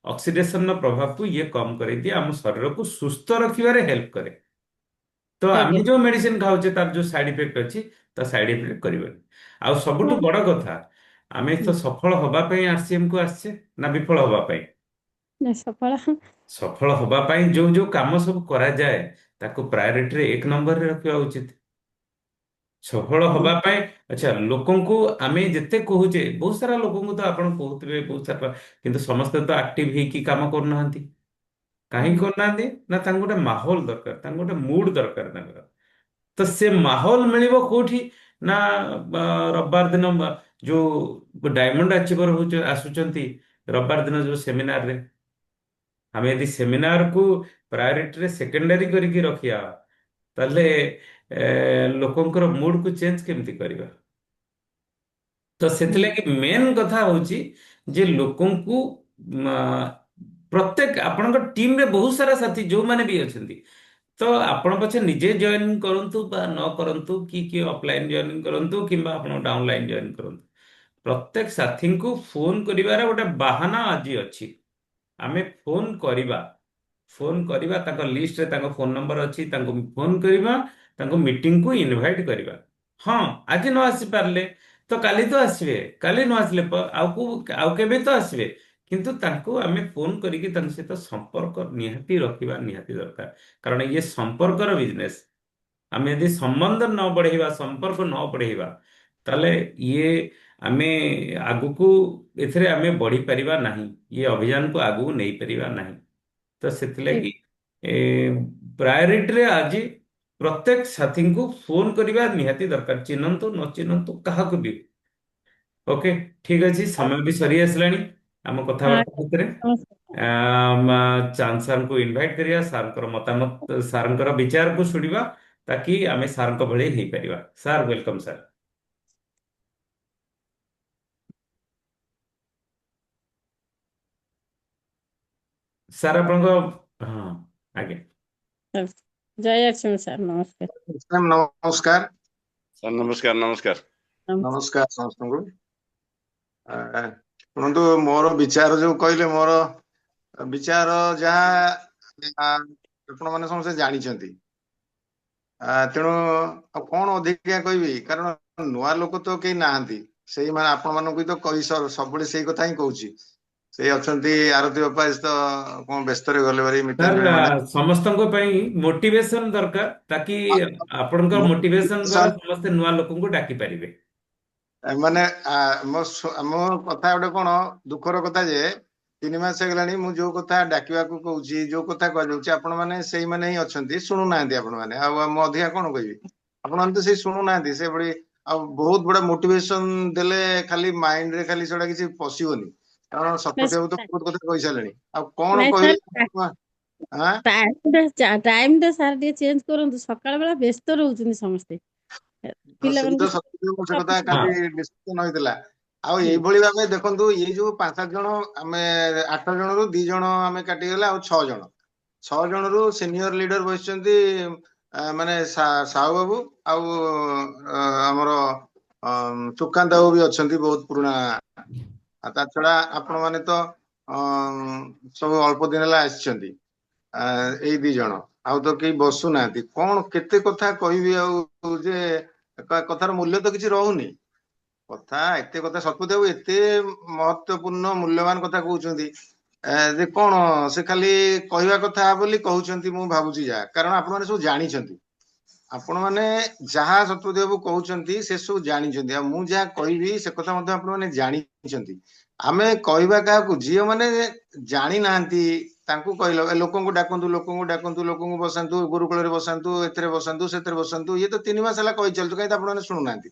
ଅକ୍ସିଡେସନର ପ୍ରଭାବକୁ ଇଏ କମ କରିଦିଏ, ଆମ ଶରୀରକୁ ସୁସ୍ଥ ରଖିବାରେ ହେଲ୍ପ କରେ। ତ ଆଜ୍ଞା। ଆମେ ଯୋଉ ମେଡିସିନ ଖାଉଛେ ତାର ଯୋଉ ସାଇଡ ଇଫେକ୍ଟ ଅଛି, ତା ସାଇଡ ଇଫେକ୍ଟ କରିବନି। ଆଉ ସବୁଠୁ ବଡ କଥା, ଆମେ ହୁଁ, ତ ସଫଳ ହବା ପାଇଁ RCM କୁ ଆସିଛେ ନା ବିଫଳ ହବା ପାଇଁ? ନା ସଫଳ। ସଫଳ ହବା ପାଇଁ ଯୋଉ ଯୋଉ କାମ ସବୁ କରାଯାଏ, ତାକୁ ପ୍ରାୟୋରିଟିରେ 1 ନମ୍ବରରେ ରଖିବା ଉଚିତ। ସଫଳ ହୁଁ, ହବା ପାଇଁ, ଆଚ୍ଛା, ଲୋକଙ୍କୁ ଆମେ ଯେତେ କହୁଛେ, ବହୁତ ସାରା ଲୋକଙ୍କୁ ତ ଆପଣ କହୁଥିବେ ବହୁତ ସାରା, କିନ୍ତୁ ସମସ୍ତେ ତ ଆକ୍ଟିଭ ହେଇକି କାମ କରୁନାହାନ୍ତି। କାହିଁକି ହୁଁ, କରୁନାହାନ୍ତି? ନା ତାଙ୍କୁ ଗୋଟେ ମାହୋଲ ଦରକାର, ତାଙ୍କୁ ଗୋଟେ ମୁଡ ଦରକାର ତାଙ୍କର। ତ ସେ ମାହୋଲ ମିଳିବ କୋଉଠି? ନା ରବିବାର ଦିନ ଯୋଉ ଡାଇମଣ୍ଡ ଆଚିଭର ଆସୁଛନ୍ତି, ରବିବାର ଦିନ ଯୋଉ ସେମିନାରରେ, ଆମେ ଯଦି ସେମିନାରକୁ ପ୍ରାୟୋରିଟିରେ ସେକେଣ୍ଡାରୀ କରିକି ରଖିବା, ତାହେଲେ ଲୋକଙ୍କର ମୁଡକୁ ଚେଞ୍ଜ କେମିତି କରିବା? ତ ହୁଁ, ସେଥିଲାଗି ମେନ୍ କଥା ହଉଛି ଯେ ଲୋକଙ୍କୁ ମ, ପ୍ରତ୍ୟେକ ଆପଣଙ୍କ ଟିମରେ ବହୁତ ସାରା ସାଥୀ ଯୋଉମାନେ ବି ଅଛନ୍ତି, ତ ଆପଣ ପଛେ ନିଜେ ଜଏନ୍ କରନ୍ତୁ ବା ନ କରନ୍ତୁ, କି ଅଫଲାଇନ ଜଏନ୍ କରନ୍ତୁ କିମ୍ବା ଆପଣ ଡାଉନଲାଇନ ଜଏନ୍ କରନ୍ତୁ, ପ୍ରତ୍ୟେକ ସାଥୀଙ୍କୁ ଫୋନ କରିବାର ଗୋଟେ ବାହାନା ଆଜି ଅଛି। ଆମେ ଫୋନ କରିବା, ତାଙ୍କ ଲିଷ୍ଟରେ ତାଙ୍କ ଫୋନ ନମ୍ବର ଅଛି, ତାଙ୍କୁ ଫୋନ କରିବା, ତାଙ୍କୁ ମିଟିଂକୁ ଇନଭାଇଟ କରିବା। ହଁ, ଆଜି ନ ଆସି ପାରିଲେ ତ କାଲି ତ ଆସିବେ, କାଲି ନ ଆସିଲେ ଆଉ କେବେ ତ ଆସିବେ। କିନ୍ତୁ ତାଙ୍କୁ ଆମେ ଫୋନ କରିକି ତାଙ୍କ ସହିତ ସମ୍ପର୍କ ନିହାତି ରଖିବା ନିହାତି ଦରକାର। କାରଣ ଇଏ ସମ୍ପର୍କର ବିଜନେସ। ଆମେ ଯଦି ସମ୍ବନ୍ଧ ନ ବଢେଇବା, ସମ୍ପର୍କ ନ ବଢେଇବା, ତାହେଲେ ଆମେ ଆଗକୁ ଏଥିରେ ଆମେ ବଢିପାରିବା ନାହିଁ। ଇଏ ଅଭିଯାନକୁ ଆଗକୁ ନେଇପାରିବା ନାହିଁ। ତ ଠିକ। ସେଥିଲାଗି प्रायोरिटी आज प्रत्येक साथी को फोन करवा निहाती दरकार, चिन्हतु न चिन्हतु क्या भी। ओके, ठीक अच्छे, समय भी सरी आसलानी आम हाँ कथबार्ता भितर। नमस्कार। चांद सार को इनवाइट करिया, सार मतामत सार विचार को शुणा ताकि आम सार भले हो पार। सार वेलकम सार। सार आप, हाँ आगे। जय लक्ष्मी सर, नमस्कार। मैम नमस्कार। सर नमस्कार। नमस्कार। नमस्कार समस्तଙ୍କୁ। शुणु, मोर विचार जो कहले, मोर विचार जहाँ आपण मैंने समस्त जानते, तेणु कौन अधिका कहबी, कारण नुआ लोक तो कहीं नहांती, से आपण मानक तो कही सब से कथा ही कहूँ। से अच्छी आरती बापा तो कौन व्यस्त गले बारी मिताली मैडम मैंने सर समस्त मोटिवेशन दरकार ताकि आपण मोटिवेशन द्वारा समस्त नुआ लोक डाकी पारे। माने मो मो कथा गोटे कौन दुखर कथा जे 3 मास हेगलानी मु जो कथा डाकिबा को कहूची, जो कथा कह जाउची, आपण माने सेही माने ही अछंती, सुनु नांती आपण माने। आ मो अधिका कोन कहबी, आपण माने तो सेही सुनु नांती। से बड़ी आ बहुत बड़ा मोटिवेशन देले खाली माइंड रे खाली सेडा किछि पसिबोनी, कारण सत्यदेव तो बहुत कथा कहि सालेनी। आ कोन नहीं कहबी सर, हां टाइम सार टे चेंज करंतु, सकाळ बेला व्यस्त रहउछन समस्ते तो पिला सेही मन तो सत्यदेव से कथा हाँ, काली डिस्कशन होइतला। आ एभଳି भाबे देखंतु, ये जो 5-7 जण आमे 8 जण रु 2 जण आमे काटी गेला, आ 6 जण रु सीनियर लीडर बसिचंती, माने साहू बाबू आ हमर सुकांत बाबू भी अछंती, बहुत पुराना। आ ता छडा आपण माने तो सब अल्प दिन ला आछंती, एई 2 जण आ तो केही बसु नांती। कोन केते कथा कहबी आ जे कथार मूल्य तो किछि रहुनी। कथा एते कथा सतदेव एते महत्वपूर्ण मूल्यवान कथा कहउचंती, जे कोन से खाली कहवा कथा बोली कहउचंती। मु भाबुची जा, कारण आपण माने सब जानि छंती, आपण माने जहा सतदेव कहउचंती से सब जानि छंती। आ मु जहा कहबी से कथा मध्ये आपण माने जानि छंती। आमे कहवा का को जियो माने जानि नांती, तांकू कहलो लोकंकु डाकंतु, लोकंकु डाकंतु, लोकंकु बसंतु, गुरुकुल रे बसंतु, एतरे बसंतु, सेतरे बसंतु। ये तो 3 मास हला कहि चलतु, कहि आपण माने सुनु नांती।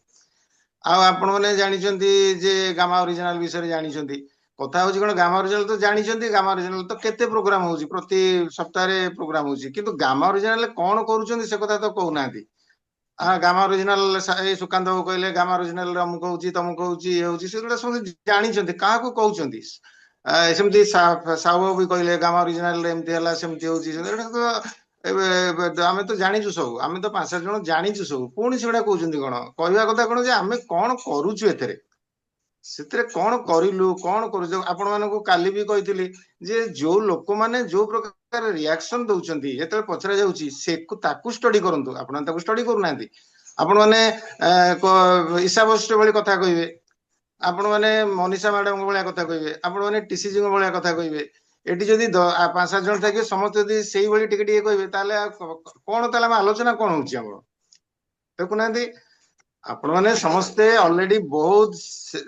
आ आपण माने जानि छंती जे गामा ओरिजिनल विषय जानि छंती। कथा होची कोन, गामा ओरिजिनल तो जानि छंती। गामा ओरिजिनल तो केते प्रोग्राम होची, प्रति सप्ताह रे प्रोग्राम होची, किंतु गामा ओरिजिनल कोन करूचंती से कथा तो कहू नांती। गामा ओरिजिनल ए सुकांत बाबू कहले गामा ओरिजिनल रा मु कहूची, तमु कहूची, ए होची, से सब जानि छंती, काहा को कहउचंती। सेमती साहू बाबू भी कहले गामा ओरिजिनल रे एमती हला, सेमती होची। आमे तो जानिଛୁ सब, आमे तो 5-7 जण जानिଛୁ सब, पुणी सेडा कहउचंती कोन। कहवा कथा कोन जे आमे कोन करूछु एथरे, सेतरे कोन करिलु, कोन करू। आपण मानको काली भी कहितली जे जो लोक माने जो प्रकार रिएक्शन दउचंती जेतले पछरा जाउची, से ताकू स्टडी करंतु। आपण ताकू स्टडी करू नांती। आपण माने ईशा बस्ट भली कथा कहिबे, आपण माने मनीषा मैडम भलिया कथा कहिबे, आपण माने टीसीजी भलिया कथा कहिबे। एटी जदि 5-7 जण थाके समस्त जदि सेही भली टिके टिके कहिबे, ताले कोन ताले हम आलोचना कोन होची हमर देखु नांती। आपण माने समस्ते ऑलरेडी बहुत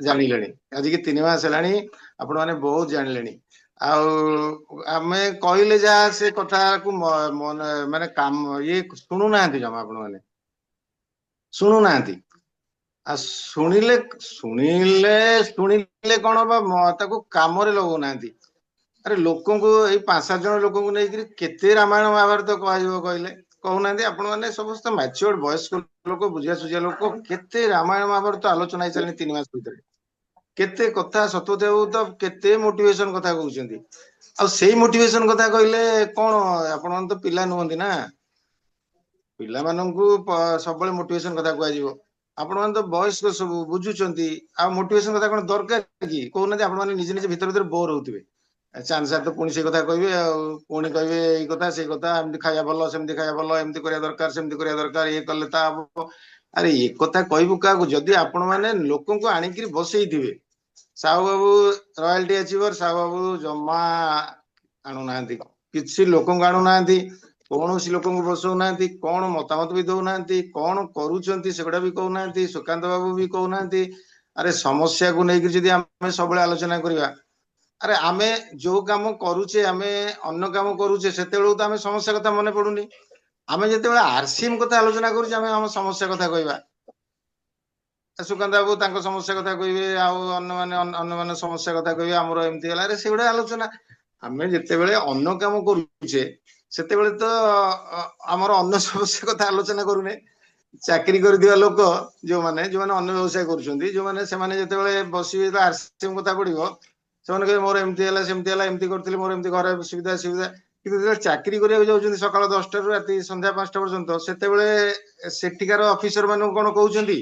जानिलेनी, आज के 3 मास हेलानी आपण माने बहुत जानिलेनी। आमे कहले जा से कथा को माने काम ये सुनु नांती, जमा आपण माने सुनु नांती। आ सुनिले सुनिले सुनिले कोन बा ताको काम रे लगौ नांती। अरे लोकों को ए 5-7 जण लोकों को नै केते रामायण महाभारत कहजो कहले कहू नांती। आपण माने समस्त मैच्योर्ड वयस्क लोक, बुझिया सुझिया लोक, केते रामायण महाभारत आलोचना चलनी 3 मास भीतर, केते कथा सतदेव तो केते मोटिवेशन कथा कहउचंती। आ सेही मोटिवेशन कथा कहले कोन, आपण मन तो पिला नुहंती ना, पिला माननकु सबले मोटिवेशन कथा कहै जिवो। आपण मन तो वयस्क सब बुझुचंती, आ मोटिवेशन कथा कोन दरकार की कहू नांती। आपण माने निजे निजे भीतर भीतर बोर होउतबे, चांद सार तो पुणी से कथा कहबे, आ पुणी कहबे ए कथा से कथा, एमती खाया भलो, सेमती खाया भलो, एमती करिया दरकार, सेमती करिया दरकार, ये कले ता। अरे ये कथा कहबु का को, जदी आपण माने लोकन को आनी कि बसई दिबे। साहू बाबू रॉयल्टी अचीवर, साहू बाबू जम्मा आणु नांती, किछि लोकन को आणु नांती, कौनसी लोक बसौ ना, कौन मतामत भी दौना, कौन करुँच सेगुड़ा भी कहना, सुकांत बाबू भी कहना। अरे समस्या को लेकिन जब आम सब आलोचना करवा, अरे आमे जो काम करूचे आमे अन्य काम करूचे सेतेबेलू तो आमे समस्या कथा मने पडुनी आमे जेतेबेले आरसीएम कथा आलोचना करूचे आमे हम समस्या कथा कहबा सुकांत बाबू तांको समस्या कथा कहबे अन्य माने समस्या कथा कहबे हमरो एमती हला रे सेगुडा आलोचना आमे जेतेबेले अन्य काम करूचे सेतेबेले तो हमर अन्य समस्या कथा आलोचना करूने चाकरी कर दिया लोक जो माने अन्य व्यवसाय करूछंती जो माने से माने जेतेबेले बसिबे तो आरसीएम कथा पडिबो ସେମାନେ କହିବେ ମୋର ଏମିତି ହେଲା ସେମିତି ହେଲା ଏମିତି କରିଥିଲି ମୋର ଏମିତି ଘରେ ସୁବିଧା ସୁବିଧା କିନ୍ତୁ ଯେତେବେଳେ ଚାକିରି କରିବାକୁ ଯାଉଛନ୍ତି ସକାଳ 10ଟାରୁ ରାତି ସନ୍ଧ୍ୟା 5ଟା ପର୍ଯ୍ୟନ୍ତ ସେତେବେଳେ ସେଠିକାର ଅଫିସର ମାନଙ୍କୁ କଣ କହୁଛନ୍ତି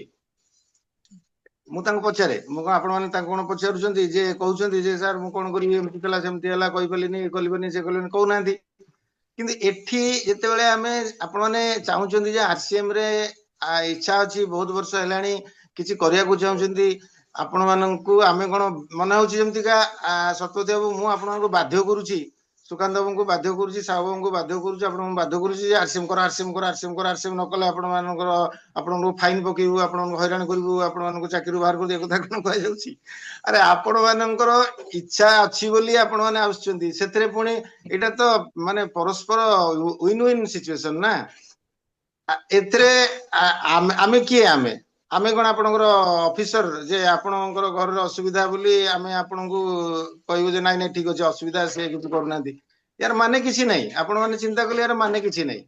ମୁଁ ତାଙ୍କୁ ପଚାରେ ମୁଁ କଣ ଆପଣ ମାନେ ତାଙ୍କୁ କଣ ପଚାରୁଛନ୍ତି ଯେ କହୁଛନ୍ତି ଯେ ସାର୍ ମୁଁ କଣ କରିବି ଏମିତି ହେଲା ସେମିତି ହେଲା କହିପାରିଲିନି କଲିବନି ସେ କଲିବନି କହୁନାହାନ୍ତି କିନ୍ତୁ ଏଠି ଯେତେବେଳେ ଆମେ ଆପଣ ମାନେ ଚାହୁଁଛନ୍ତି ଯେ ଆରସିଏମ ରେ ଇଚ୍ଛା ଅଛି ବହୁତ ବର୍ଷ ହେଲାଣି କିଛି କରିବାକୁ ଚାହୁଁଛନ୍ତି आपण माननकु आमे कोन मन होची जेमतिका सत्यवती बाबू मु आपनको बाध्य करूची सुकांत बाबू को बाध्य करूची साहू बाबू को बाध्य करूची आपनको बाध्य करूची जे आरसीएम कर आरसीएम कर आरसीएम कर आरसीएम न कले आपण मानकर आपनको फाइन पकेबू आपनको हैरान करबू आपण मानको चाकरी बाहर कर दे कथा कोन कह जाउची अरे आपण मानकर इच्छा अछि बोली आपण माने आउछंती सेतरे पुणी एटा तो माने परस्पर विन विन सिचुएशन ना एतरे आमे किए आमे आमे कोन आपनकर ऑफिसर जे आपनकर घर रे असुविधा बोली आमे आपनको कहबो जे नाही नाही ठीक अछि असुविधा से किछ करनांती यार माने किछि नाही आपण माने चिंता कले यार माने किछि नाही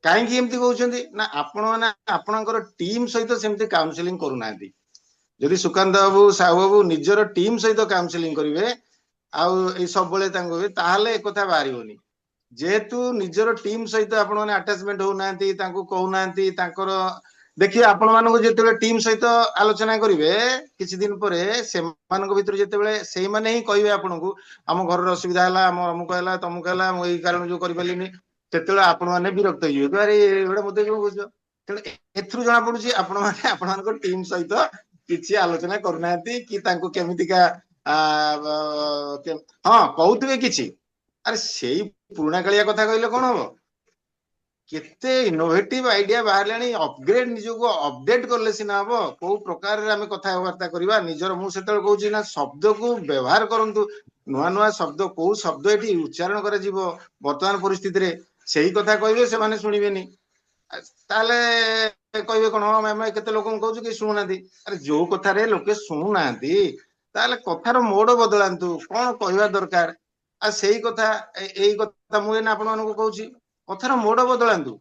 काहे कि एमती कहउछंती ना आपण माने आपनकर टीम सहित सेमती काउंसलिंग करूनांती जदि सुकांत बाबू साहू बाबू निजर टीम सहित काउंसलिंग करिवे आउ ए सब बळे तांगो ताहाले एकथा बारिबोनी जेहेतु निजर टीम सहित आपण माने अटैचमेंट होउनांती तांको कहउनांती तांकर देखिए आपण मानको जेतेबेले टीम सहित आलोचना करिवे किछि दिन परे से मानको भितर जेतेबेले सेही माने ही कहबे आपनको हम घर रे असुविधा हला हम अमुक हला तमुक हला हम एही कारण जो करि पालिनी तेतेबेले आपण माने विरक्त होइबे अरे एडा मते जो बुझो तेने एथरु जाना पडुची आपण माने आपण मानको टीम सहित किछि आलोचना करनांती कि तांको केमितिका हां कहउतबे किछि अरे सेही पुराना कालिया कथा कहले कोन हो केते इनोवेटिव आइडिया बाहरलानी अपग्रेड निजो को अपडेट करले सिना हबो को प्रकार रे हमें कथा वार्ता करबा निजर मु सेतल कहउची ना शब्द को व्यवहार करंतु नुआ नुआ शब्द को शब्द एठी उच्चारण करे जीवो वर्तमान परिस्थिति रे सेही कथा कहबे से माने सुनिबेनी ताले कहबे कोन हम केते लोक कहउछु कि सुनुनांती अरे जो कथा रे लोके सुनुनांती ताले कथार मोड बदलांतु कोन कहबा दरकार आ सेही कथा एई कथा मु एना आपण मानको कहउची कथार मोड बदलांतु